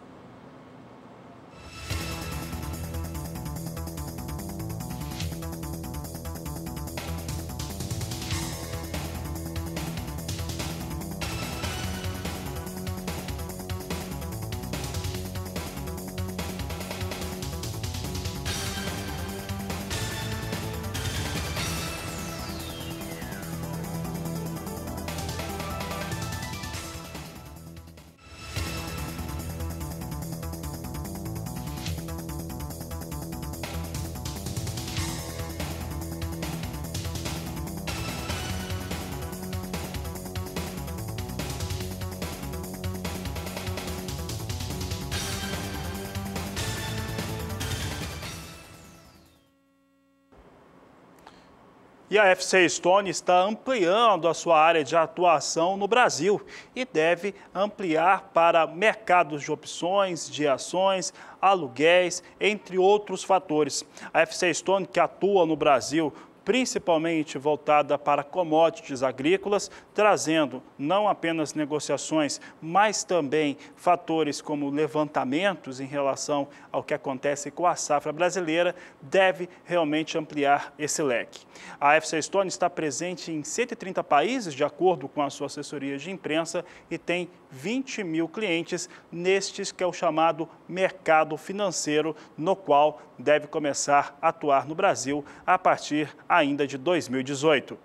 E a FC Stone está ampliando a sua área de atuação no Brasil e deve ampliar para mercados de opções, de ações, aluguéis, entre outros fatores. A FC Stone, que atua no Brasil, principalmente voltada para commodities agrícolas, trazendo não apenas negociações, mas também fatores como levantamentos em relação ao que acontece com a safra brasileira, deve realmente ampliar esse leque. A FC Stone está presente em 130 países, de acordo com a sua assessoria de imprensa, e tem 20 mil clientes nestes que é o chamado mercado financeiro, no qual deve começar a atuar no Brasil a partir ainda de 2018.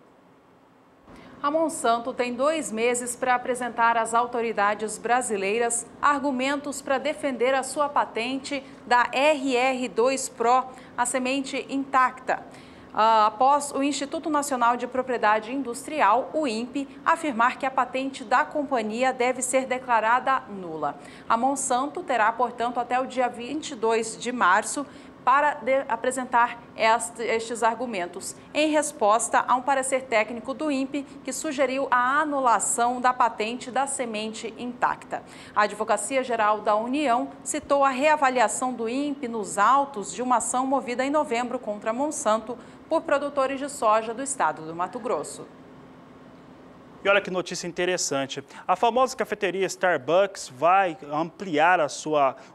A Monsanto tem 2 meses para apresentar às autoridades brasileiras argumentos para defender a sua patente da RR2 Pro, a semente intacta, após o Instituto Nacional de Propriedade Industrial, o INPE, afirmar que a patente da companhia deve ser declarada nula. A Monsanto terá, portanto, até o dia 22 de março para apresentar estes argumentos, em resposta a um parecer técnico do INPE que sugeriu a anulação da patente da semente intacta. A Advocacia Geral da União citou a reavaliação do INPE nos autos de uma ação movida em novembro contra a Monsanto por produtores de soja do estado do Mato Grosso. E olha que notícia interessante. A famosa cafeteria Starbucks vai ampliar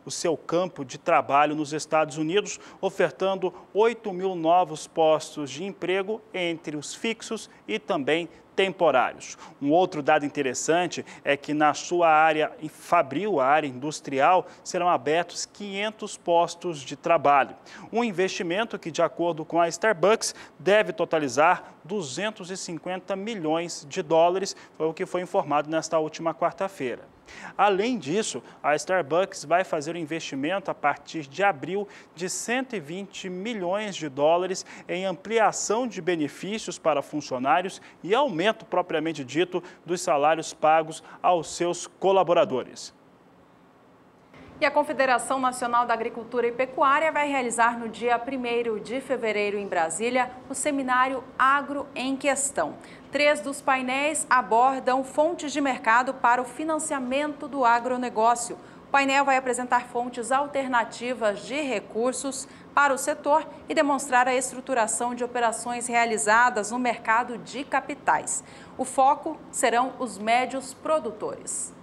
o seu campo de trabalho nos Estados Unidos, ofertando 8.000 novos postos de emprego entre os fixos e também temporários. Um outro dado interessante é que na sua área fabril, a área industrial, serão abertos 500 postos de trabalho. Um investimento que, de acordo com a Starbucks, deve totalizar 250 milhões de dólares, foi o que foi informado nesta última quarta-feira. Além disso, a Starbucks vai fazer um investimento a partir de abril de 120 milhões de dólares em ampliação de benefícios para funcionários e aumento propriamente dito dos salários pagos aos seus colaboradores. E a Confederação Nacional da Agricultura e Pecuária vai realizar no dia 1º de fevereiro em Brasília o seminário Agro em Questão. 3 dos painéis abordam fontes de mercado para o financiamento do agronegócio. O painel vai apresentar fontes alternativas de recursos para o setor e demonstrar a estruturação de operações realizadas no mercado de capitais. O foco serão os médios produtores.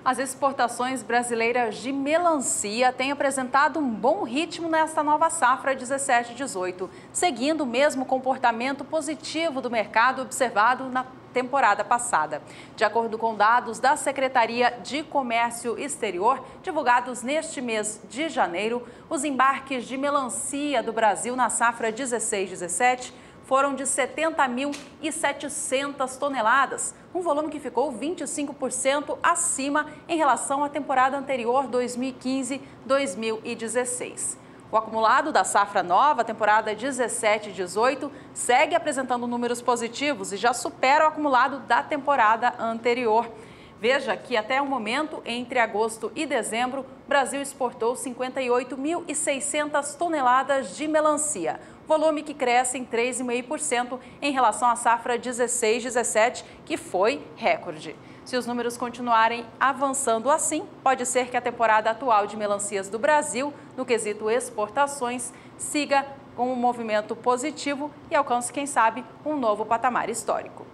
As exportações brasileiras de melancia têm apresentado um bom ritmo nesta nova safra 17-18, seguindo o mesmo comportamento positivo do mercado observado na temporada passada. De acordo com dados da Secretaria de Comércio Exterior, divulgados neste mês de janeiro, os embarques de melancia do Brasil na safra 16-17 foram de 70.700 toneladas, um volume que ficou 25% acima em relação à temporada anterior 2015-2016. O acumulado da safra nova, temporada 17-18, segue apresentando números positivos e já supera o acumulado da temporada anterior. Veja que até o momento, entre agosto e dezembro, o Brasil exportou 58.600 toneladas de melancia, volume que cresce em 3,5% em relação à safra 16-17, que foi recorde. Se os números continuarem avançando assim, pode ser que a temporada atual de melancias do Brasil, no quesito exportações, siga com um movimento positivo e alcance, quem sabe, um novo patamar histórico.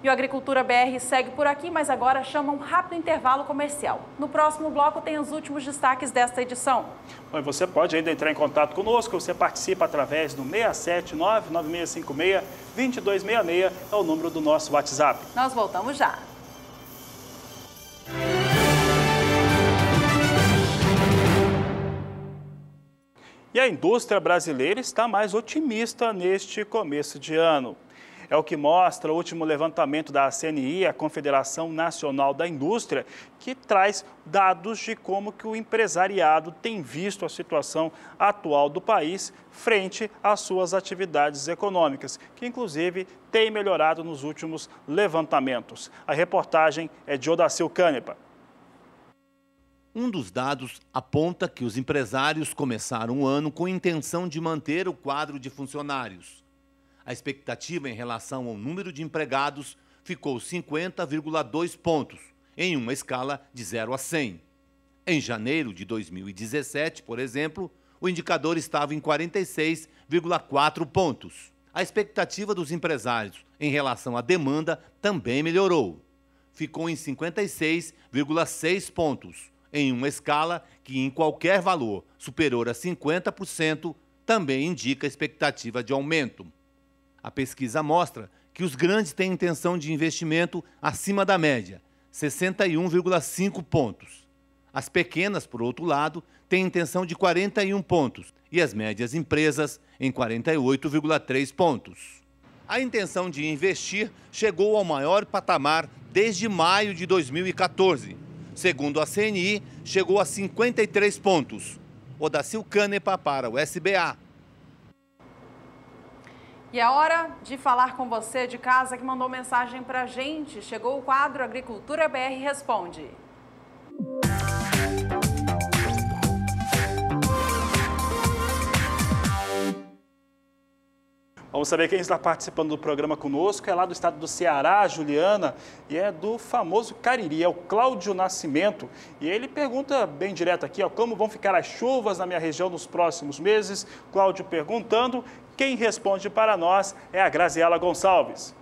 E o Agricultura BR segue por aqui, mas agora chama um rápido intervalo comercial. No próximo bloco tem os últimos destaques desta edição. Bom, você pode ainda entrar em contato conosco, você participa através do 679-9656-2266, é o número do nosso WhatsApp. Nós voltamos já. E a indústria brasileira está mais otimista neste começo de ano. É o que mostra o último levantamento da CNI, a Confederação Nacional da Indústria, que traz dados de como que o empresariado tem visto a situação atual do país frente às suas atividades econômicas, que inclusive tem melhorado nos últimos levantamentos. A reportagem é de Odacil Canepa. Um dos dados aponta que os empresários começaram o ano com intenção de manter o quadro de funcionários. A expectativa em relação ao número de empregados ficou 50,2 pontos, em uma escala de 0 a 100. Em janeiro de 2017, por exemplo, o indicador estava em 46,4 pontos. A expectativa dos empresários em relação à demanda também melhorou. Ficou em 56,6 pontos, em uma escala que, em qualquer valor superior a 50%, também indica expectativa de aumento. A pesquisa mostra que os grandes têm intenção de investimento acima da média, 61,5 pontos. As pequenas, por outro lado, têm intenção de 41 pontos e as médias empresas em 48,3 pontos. A intenção de investir chegou ao maior patamar desde maio de 2014. Segundo a CNI, chegou a 53 pontos. Odacil Canepa para o SBA. E é hora de falar com você de casa que mandou mensagem para a gente. Chegou o quadro Agricultura BR Responde. Vamos saber quem está participando do programa conosco. É lá do estado do Ceará, a Juliana, e é do famoso Cariri, é o Cláudio Nascimento. E ele pergunta bem direto aqui, como vão ficar as chuvas na minha região nos próximos meses. Cláudio perguntando, quem responde para nós é a Graziela Gonçalves.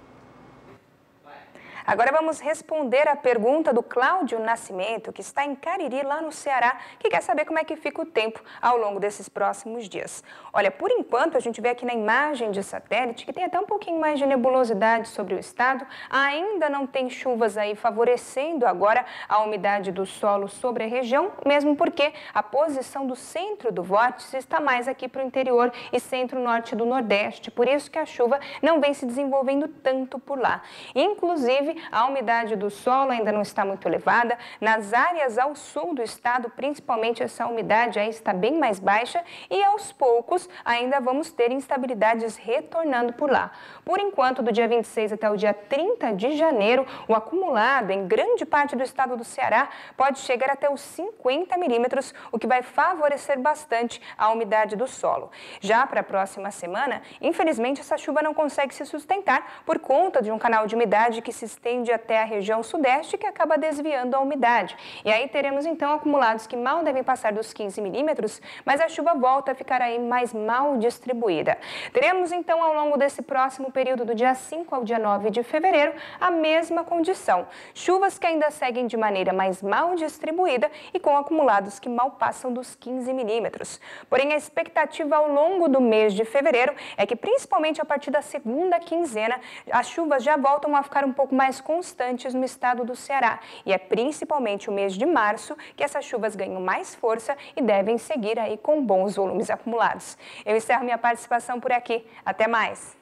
Agora vamos responder a pergunta do Cláudio Nascimento, que está em Cariri, lá no Ceará, que quer saber como é que fica o tempo ao longo desses próximos dias. Olha, por enquanto, a gente vê aqui na imagem de satélite que tem até um pouquinho mais de nebulosidade sobre o estado. Ainda não tem chuvas aí favorecendo agora a umidade do solo sobre a região, mesmo porque a posição do centro do vórtice está mais aqui para o interior e centro-norte do Nordeste. Por isso que a chuva não vem se desenvolvendo tanto por lá. Inclusive, a umidade do solo ainda não está muito elevada. Nas áreas ao sul do estado, principalmente, essa umidade aí está bem mais baixa e aos poucos ainda vamos ter instabilidades retornando por lá. Por enquanto, do dia 26 até o dia 30 de janeiro, o acumulado em grande parte do estado do Ceará pode chegar até os 50 milímetros, o que vai favorecer bastante a umidade do solo. Já para a próxima semana, infelizmente, essa chuva não consegue se sustentar por conta de um canal de umidade que se estende até a região sudeste, que acaba desviando a umidade. E aí teremos então acumulados que mal devem passar dos 15 milímetros, mas a chuva volta a ficar aí mais mal distribuída. Teremos então ao longo desse próximo período, do dia 5 ao dia 9 de fevereiro, a mesma condição. Chuvas que ainda seguem de maneira mais mal distribuída e com acumulados que mal passam dos 15 milímetros. Porém, a expectativa ao longo do mês de fevereiro é que, principalmente a partir da segunda quinzena, as chuvas já voltam a ficar um pouco mais constantes no estado do Ceará. E é principalmente o mês de março que essas chuvas ganham mais força e devem seguir aí com bons volumes acumulados. Eu encerro minha participação por aqui. Até mais!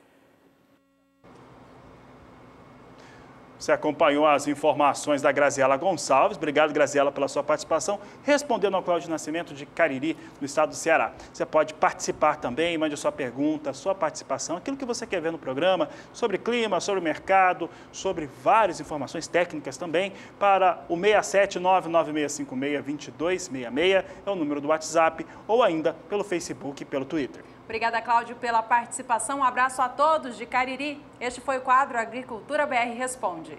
Você acompanhou as informações da Graziela Gonçalves. Obrigado, Graziela, pela sua participação, respondendo ao Cláudio Nascimento de Cariri, no estado do Ceará. Você pode participar também, mande a sua pergunta, a sua participação, aquilo que você quer ver no programa, sobre clima, sobre mercado, sobre várias informações técnicas também, para o 67996562266, é o número do WhatsApp, ou ainda pelo Facebook e pelo Twitter. Obrigada, Cláudio, pela participação. Um abraço a todos de Cariri. Este foi o quadro Agricultura BR Responde.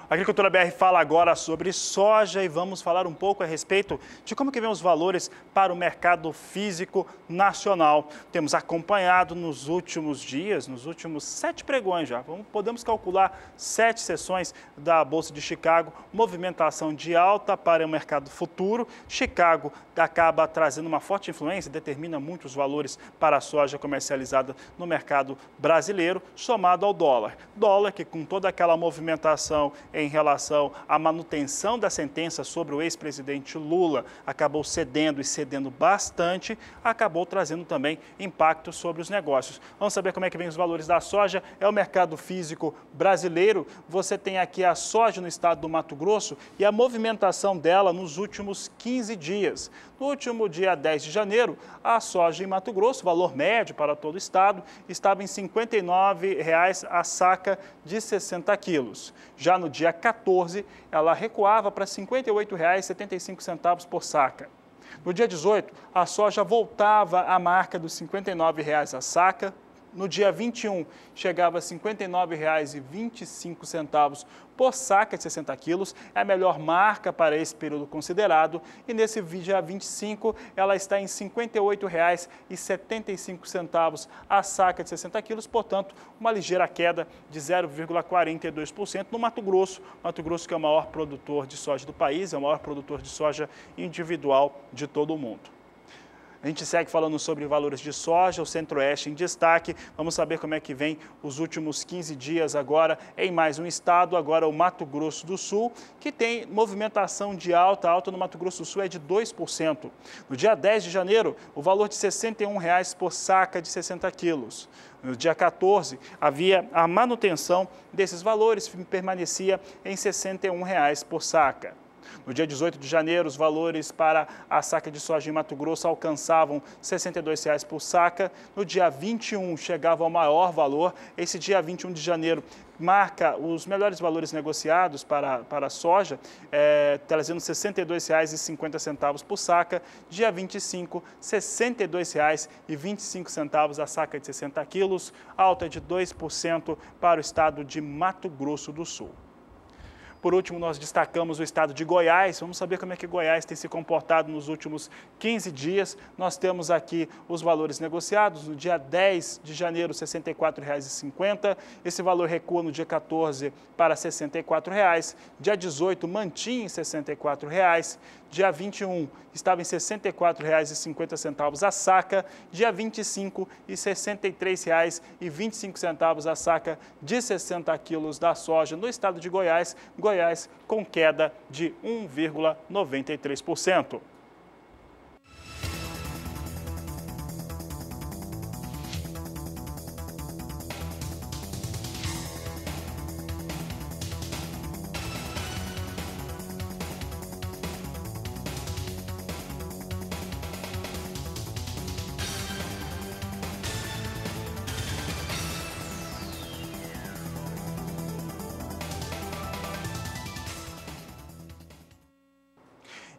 A Agricultura BR fala agora sobre soja e vamos falar um pouco a respeito de como que vem os valores para o mercado físico nacional. Temos acompanhado nos últimos dias, nos últimos 7 pregões já, podemos calcular 7 sessões da Bolsa de Chicago, movimentação de alta para o mercado futuro. Chicago acaba trazendo uma forte influência, determina muitos valores para a soja comercializada no mercado brasileiro, somado ao dólar. Dólar que, com toda aquela movimentação em relação à manutenção da sentença sobre o ex-presidente Lula, acabou cedendo e cedendo bastante, acabou trazendo também impacto sobre os negócios. Vamos saber como é que vem os valores da soja. É o mercado físico brasileiro. Você tem aqui a soja no estado do Mato Grosso e a movimentação dela nos últimos 15 dias. No último dia 10 de janeiro, a soja em Mato Grosso, valor médio para todo o estado, estava em R$ 59,00 a saca de 60 quilos. Já no dia 14, ela recuava para R$ 58,75 por saca. No dia 18, a soja voltava à marca dos R$ 59,00 a saca. no dia 21, chegava a R$ 59,25 por saca de 60 quilos. É a melhor marca para esse período considerado. E nesse dia 25, ela está em R$ 58,75 a saca de 60 quilos. Portanto, uma ligeira queda de 0,42% no Mato Grosso. Mato Grosso que é o maior produtor de soja do país, é o maior produtor de soja individual de todo o mundo. A gente segue falando sobre valores de soja, o Centro-Oeste em destaque. Vamos saber como é que vem os últimos 15 dias agora em mais um estado, agora o Mato Grosso do Sul, que tem movimentação de alta. A alta no Mato Grosso do Sul é de 2%. No dia 10 de janeiro, o valor de R$ 61,00 por saca de 60 quilos. No dia 14, havia a manutenção desses valores, permanecia em R$ 61,00 por saca. No dia 18 de janeiro, os valores para a saca de soja em Mato Grosso alcançavam R$ 62,00 por saca. No dia 21, chegava ao maior valor. Esse dia 21 de janeiro marca os melhores valores negociados para a soja, trazendo R$ 62,50 por saca. Dia 25, R$ 62,25 a saca de 60 quilos, alta de 2% para o estado de Mato Grosso do Sul. Por último, nós destacamos o estado de Goiás. Vamos saber como é que Goiás tem se comportado nos últimos 15 dias. Nós temos aqui os valores negociados. No dia 10 de janeiro, R$ 64,50. Esse valor recua no dia 14 para R$ 64,00. Dia 18, mantinha em R$ 64,00. Dia 21, estava em R$ 64,50 a saca. Dia 25, R$ 63,25 a saca de 60 quilos da soja no estado de Goiás. Goiás com queda de 1,93%.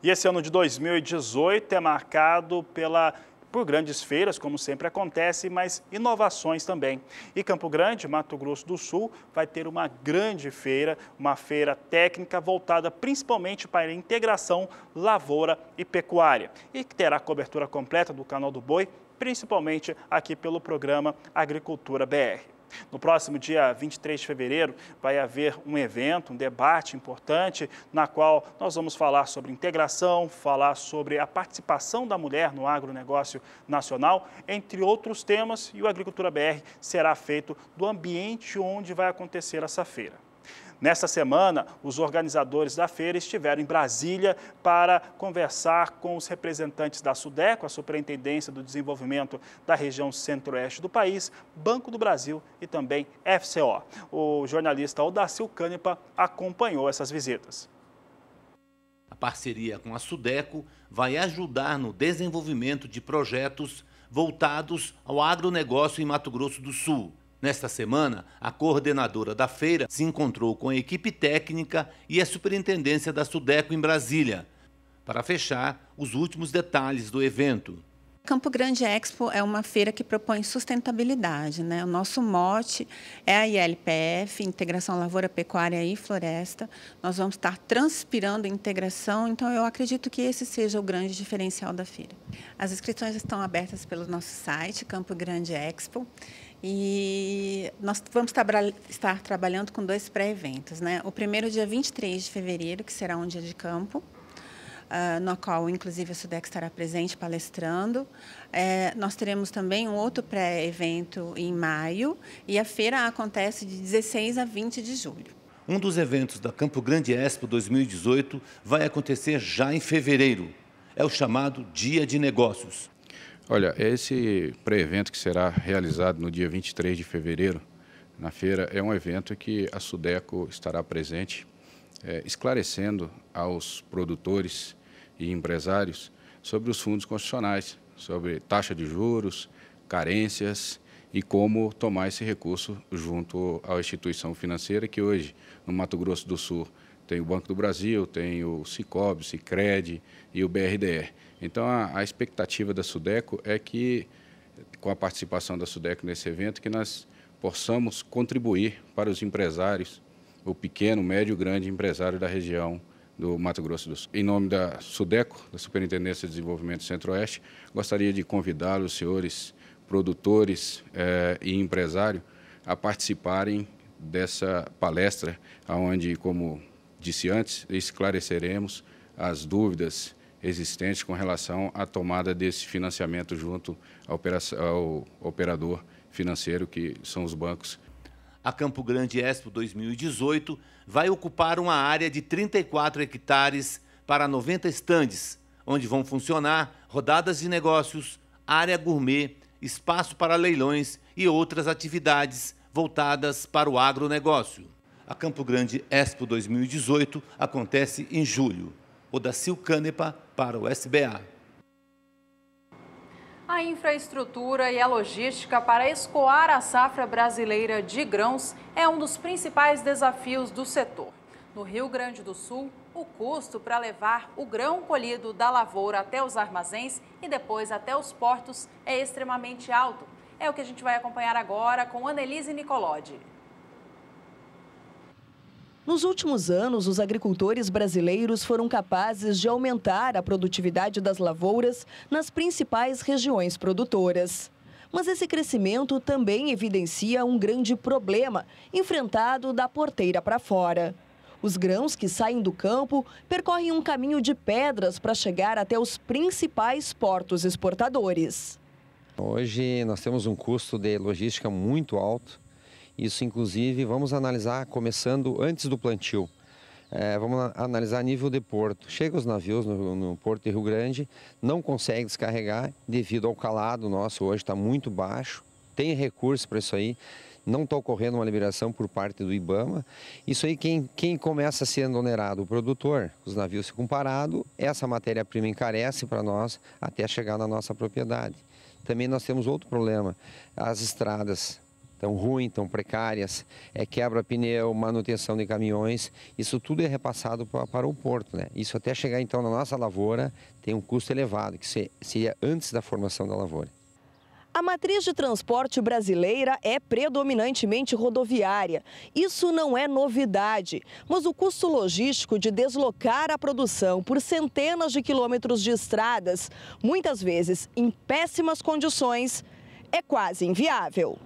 E esse ano de 2018 é marcado por grandes feiras, como sempre acontece, mas inovações também. E Campo Grande, Mato Grosso do Sul, vai ter uma grande feira, uma feira técnica voltada principalmente para a integração lavoura e pecuária. E que terá cobertura completa do Canal do Boi, principalmente aqui pelo programa Agricultura BR. No próximo dia 23 de fevereiro vai haver um evento, um debate importante, na qual nós vamos falar sobre integração, falar sobre a participação da mulher no agronegócio nacional, entre outros temas, e o Agricultura BR será feito do ambiente onde vai acontecer essa feira. Nesta semana, os organizadores da feira estiveram em Brasília para conversar com os representantes da SUDECO, a Superintendência do Desenvolvimento da região centro-oeste do país, Banco do Brasil e também FCO. O jornalista Odacil Canepa acompanhou essas visitas. A parceria com a SUDECO vai ajudar no desenvolvimento de projetos voltados ao agronegócio em Mato Grosso do Sul. Nesta semana, a coordenadora da feira se encontrou com a equipe técnica e a superintendência da SUDECO em Brasília, para fechar os últimos detalhes do evento. Campo Grande Expo é uma feira que propõe sustentabilidade, né? O nosso mote é a ILPF, Integração Lavoura, Pecuária e Floresta. Nós vamos estar transpirando integração, então eu acredito que esse seja o grande diferencial da feira. As inscrições estão abertas pelo nosso site, Campo Grande Expo. E nós vamos estar trabalhando com 2 pré-eventos, né? O primeiro, dia 23 de fevereiro, que será um dia de campo, no qual, inclusive, a SUDECO estará presente palestrando. Nós teremos também um outro pré-evento em maio, e a feira acontece de 16 a 20 de julho. Um dos eventos da Campo Grande Expo 2018 vai acontecer já em fevereiro. É o chamado Dia de Negócios. Olha, esse pré-evento que será realizado no dia 23 de fevereiro, na feira, é um evento que a SUDECO estará presente, esclarecendo aos produtores e empresários sobre os fundos constitucionais, sobre taxa de juros, carências e como tomar esse recurso junto à instituição financeira que hoje, no Mato Grosso do Sul, tem o Banco do Brasil, tem o Sicob, Sicredi e o BRDR. Então, a expectativa da SUDECO é que com a participação da SUDECO nesse evento, que nós possamos contribuir para os empresários, o pequeno, médio, grande empresário da região do Mato Grosso do Sul. Em nome da SUDECO, da Superintendência de Desenvolvimento Centro-Oeste, gostaria de convidá-los, senhores produtores e empresários, a participarem dessa palestra, onde, como disse antes, esclareceremos as dúvidas existentes com relação à tomada desse financiamento junto ao operador financeiro, que são os bancos. A Campo Grande Expo 2018 vai ocupar uma área de 34 hectares para 90 estandes, onde vão funcionar rodadas de negócios, área gourmet, espaço para leilões e outras atividades voltadas para o agronegócio. A Campo Grande Expo 2018 acontece em julho. Odacil Canepa para o SBA. A infraestrutura e a logística para escoar a safra brasileira de grãos é um dos principais desafios do setor. No Rio Grande do Sul, o custo para levar o grão colhido da lavoura até os armazéns e depois até os portos é extremamente alto. É o que a gente vai acompanhar agora com Annelise Nicolodi. Nos últimos anos, os agricultores brasileiros foram capazes de aumentar a produtividade das lavouras nas principais regiões produtoras. Mas esse crescimento também evidencia um grande problema enfrentado da porteira para fora. Os grãos que saem do campo percorrem um caminho de pedras para chegar até os principais portos exportadores. Hoje nós temos um custo de logística muito alto. Isso, inclusive, vamos analisar começando antes do plantio. Vamos analisar nível de porto. Chega os navios no porto de Rio Grande, não consegue descarregar devido ao calado nosso hoje está muito baixo. Tem recurso para isso aí, não está ocorrendo uma liberação por parte do IBAMA. Isso aí, quem começa sendo onerado? O produtor. Os navios ficam parados, essa matéria-prima encarece para nós até chegar na nossa propriedade. Também nós temos outro problema, as estradas tão ruins, tão precárias, quebra pneu, manutenção de caminhões, isso tudo é repassado para o porto, né? Isso até chegar então na nossa lavoura tem um custo elevado, que seria antes da formação da lavoura. A matriz de transporte brasileira é predominantemente rodoviária. Isso não é novidade, mas o custo logístico de deslocar a produção por centenas de quilômetros de estradas, muitas vezes em péssimas condições, é quase inviável.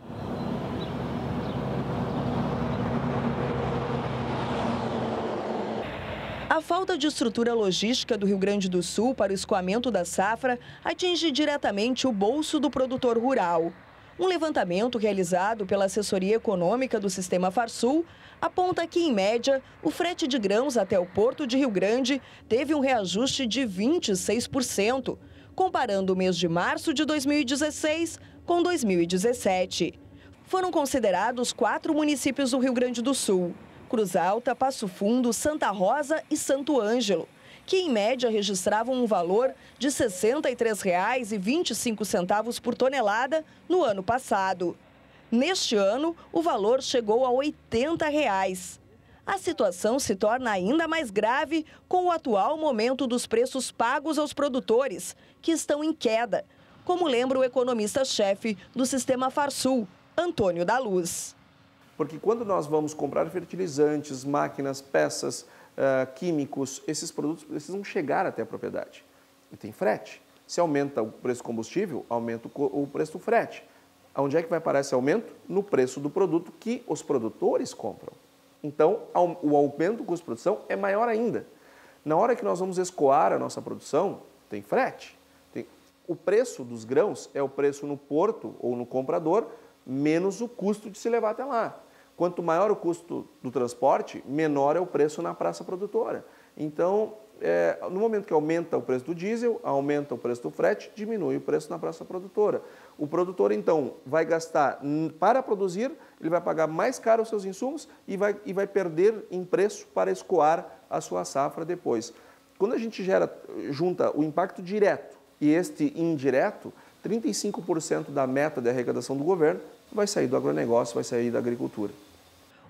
A falta de estrutura logística do Rio Grande do Sul para o escoamento da safra atinge diretamente o bolso do produtor rural. Um levantamento realizado pela Assessoria Econômica do Sistema Farsul aponta que, em média, o frete de grãos até o Porto de Rio Grande teve um reajuste de 26%, comparando o mês de março de 2016 com 2017. Foram considerados 4 municípios do Rio Grande do Sul: Cruz Alta, Passo Fundo, Santa Rosa e Santo Ângelo, que em média registravam um valor de R$ 63,25 por tonelada no ano passado. Neste ano, o valor chegou a R$ 80. A situação se torna ainda mais grave com o atual momento dos preços pagos aos produtores, que estão em queda, como lembra o economista-chefe do Sistema Farsul, Antônio da Luz. Porque quando nós vamos comprar fertilizantes, máquinas, peças, químicos, esses produtos precisam chegar até a propriedade. E tem frete. Se aumenta o preço do combustível, aumenta o preço do frete. Onde é que vai parar esse aumento? No preço do produto que os produtores compram. Então, o aumento do custo de produção é maior ainda. Na hora que nós vamos escoar a nossa produção, tem frete. O preço dos grãos é o preço no porto ou no comprador, menos o custo de se levar até lá. Quanto maior o custo do transporte, menor é o preço na praça produtora. Então, no momento que aumenta o preço do diesel, aumenta o preço do frete, diminui o preço na praça produtora. O produtor, então, vai gastar, para produzir, ele vai pagar mais caro os seus insumos e vai perder em preço para escoar a sua safra depois. Quando a gente junta o impacto direto e este indireto, 35% da meta de arrecadação do governo vai sair do agronegócio, vai sair da agricultura.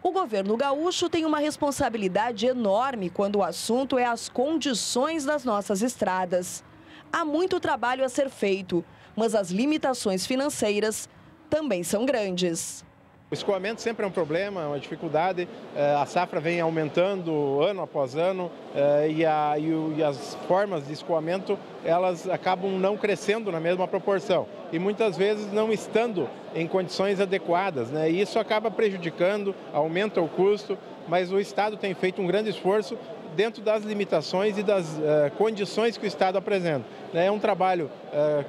O governo gaúcho tem uma responsabilidade enorme quando o assunto é as condições das nossas estradas. Há muito trabalho a ser feito, mas as limitações financeiras também são grandes. O escoamento sempre é um problema, uma dificuldade. A safra vem aumentando ano após ano e as formas de escoamento elas acabam não crescendo na mesma proporção e muitas vezes não estando em condições adequadas, né? E isso acaba prejudicando, aumenta o custo, mas o Estado tem feito um grande esforço dentro das limitações e das condições que o Estado apresenta. É um trabalho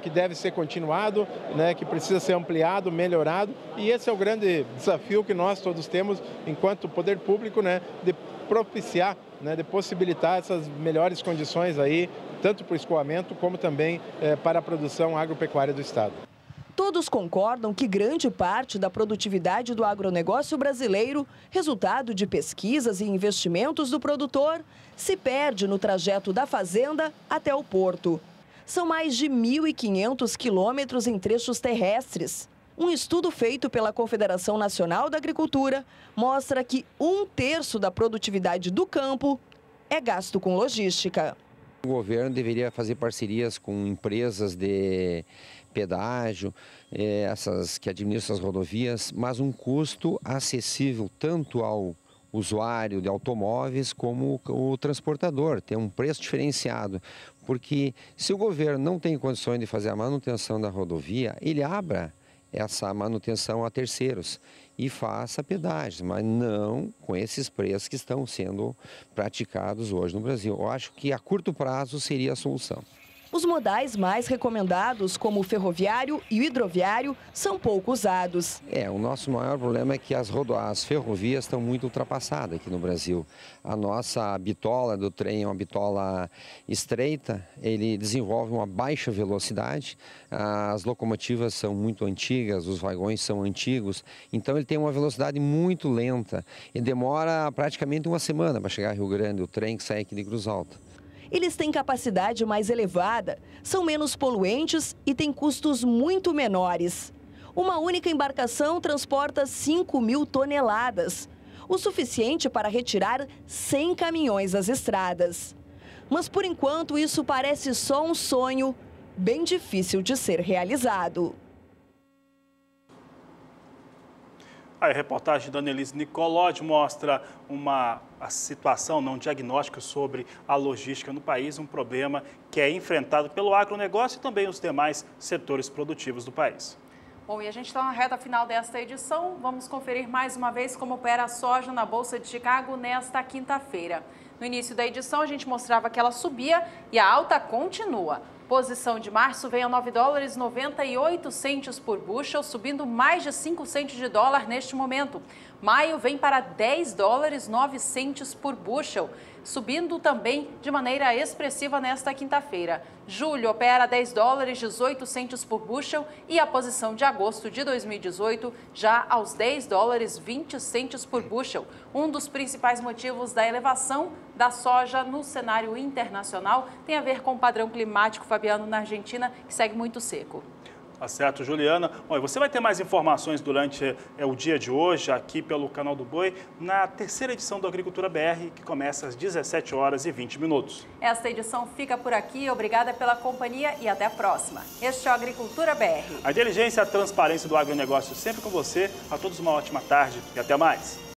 que deve ser continuado, né, que precisa ser ampliado, melhorado, e esse é o grande desafio que nós todos temos, enquanto poder público, né, de propiciar, né, de possibilitar essas melhores condições aí, tanto para o escoamento como também para a produção agropecuária do Estado. Todos concordam que grande parte da produtividade do agronegócio brasileiro, resultado de pesquisas e investimentos do produtor, se perde no trajeto da fazenda até o porto. São mais de 1.500 quilômetros em trechos terrestres. Um estudo feito pela Confederação Nacional da Agricultura mostra que 1/3 da produtividade do campo é gasto com logística. O governo deveria fazer parcerias com empresas de pedágio, essas que administram as rodovias, mas um custo acessível tanto ao usuário de automóveis como o transportador, ter um preço diferenciado. Porque se o governo não tem condições de fazer a manutenção da rodovia, ele abra essa manutenção a terceiros e faça pedágios, mas não com esses preços que estão sendo praticados hoje no Brasil. Eu acho que a curto prazo seria a solução. Os modais mais recomendados, como o ferroviário e o hidroviário, são pouco usados. O nosso maior problema é que as ferrovias estão muito ultrapassadas aqui no Brasil. A nossa bitola do trem é uma bitola estreita, ele desenvolve uma baixa velocidade, as locomotivas são muito antigas, os vagões são antigos, então ele tem uma velocidade muito lenta e demora praticamente uma semana para chegar a Rio Grande, o trem que sai aqui de Cruz Alta. Eles têm capacidade mais elevada, são menos poluentes e têm custos muito menores. Uma única embarcação transporta 5.000 toneladas, o suficiente para retirar 100 caminhões das estradas. Mas, por enquanto, isso parece só um sonho bem difícil de ser realizado. A reportagem da Annelise Nicolodi mostra a situação, um diagnóstico sobre a logística no país, um problema que é enfrentado pelo agronegócio e também os demais setores produtivos do país. Bom, e a gente está na reta final desta edição. Vamos conferir mais uma vez como opera a soja na Bolsa de Chicago nesta quinta-feira. No início da edição, a gente mostrava que ela subia e a alta continua. Posição de março vem a $9,98 por bushel, subindo mais de 5 centes de dólar neste momento. Maio vem para $10,09 por bushel, subindo também de maneira expressiva nesta quinta-feira. Julho opera $10,18 por bushel e a posição de agosto de 2018 já aos $10,20 por bushel. Um dos principais motivos da elevação da soja no cenário internacional tem a ver com o padrão climático, Fabiano, na Argentina, que segue muito seco. Tá certo, Juliana. Bom, você vai ter mais informações durante o dia de hoje aqui pelo Canal do Boi, na terceira edição do Agricultura BR, que começa às 17h20. Esta edição fica por aqui. Obrigada pela companhia e até a próxima. Este é o Agricultura BR. A inteligência e a transparência do agronegócio sempre com você. A todos uma ótima tarde e até mais.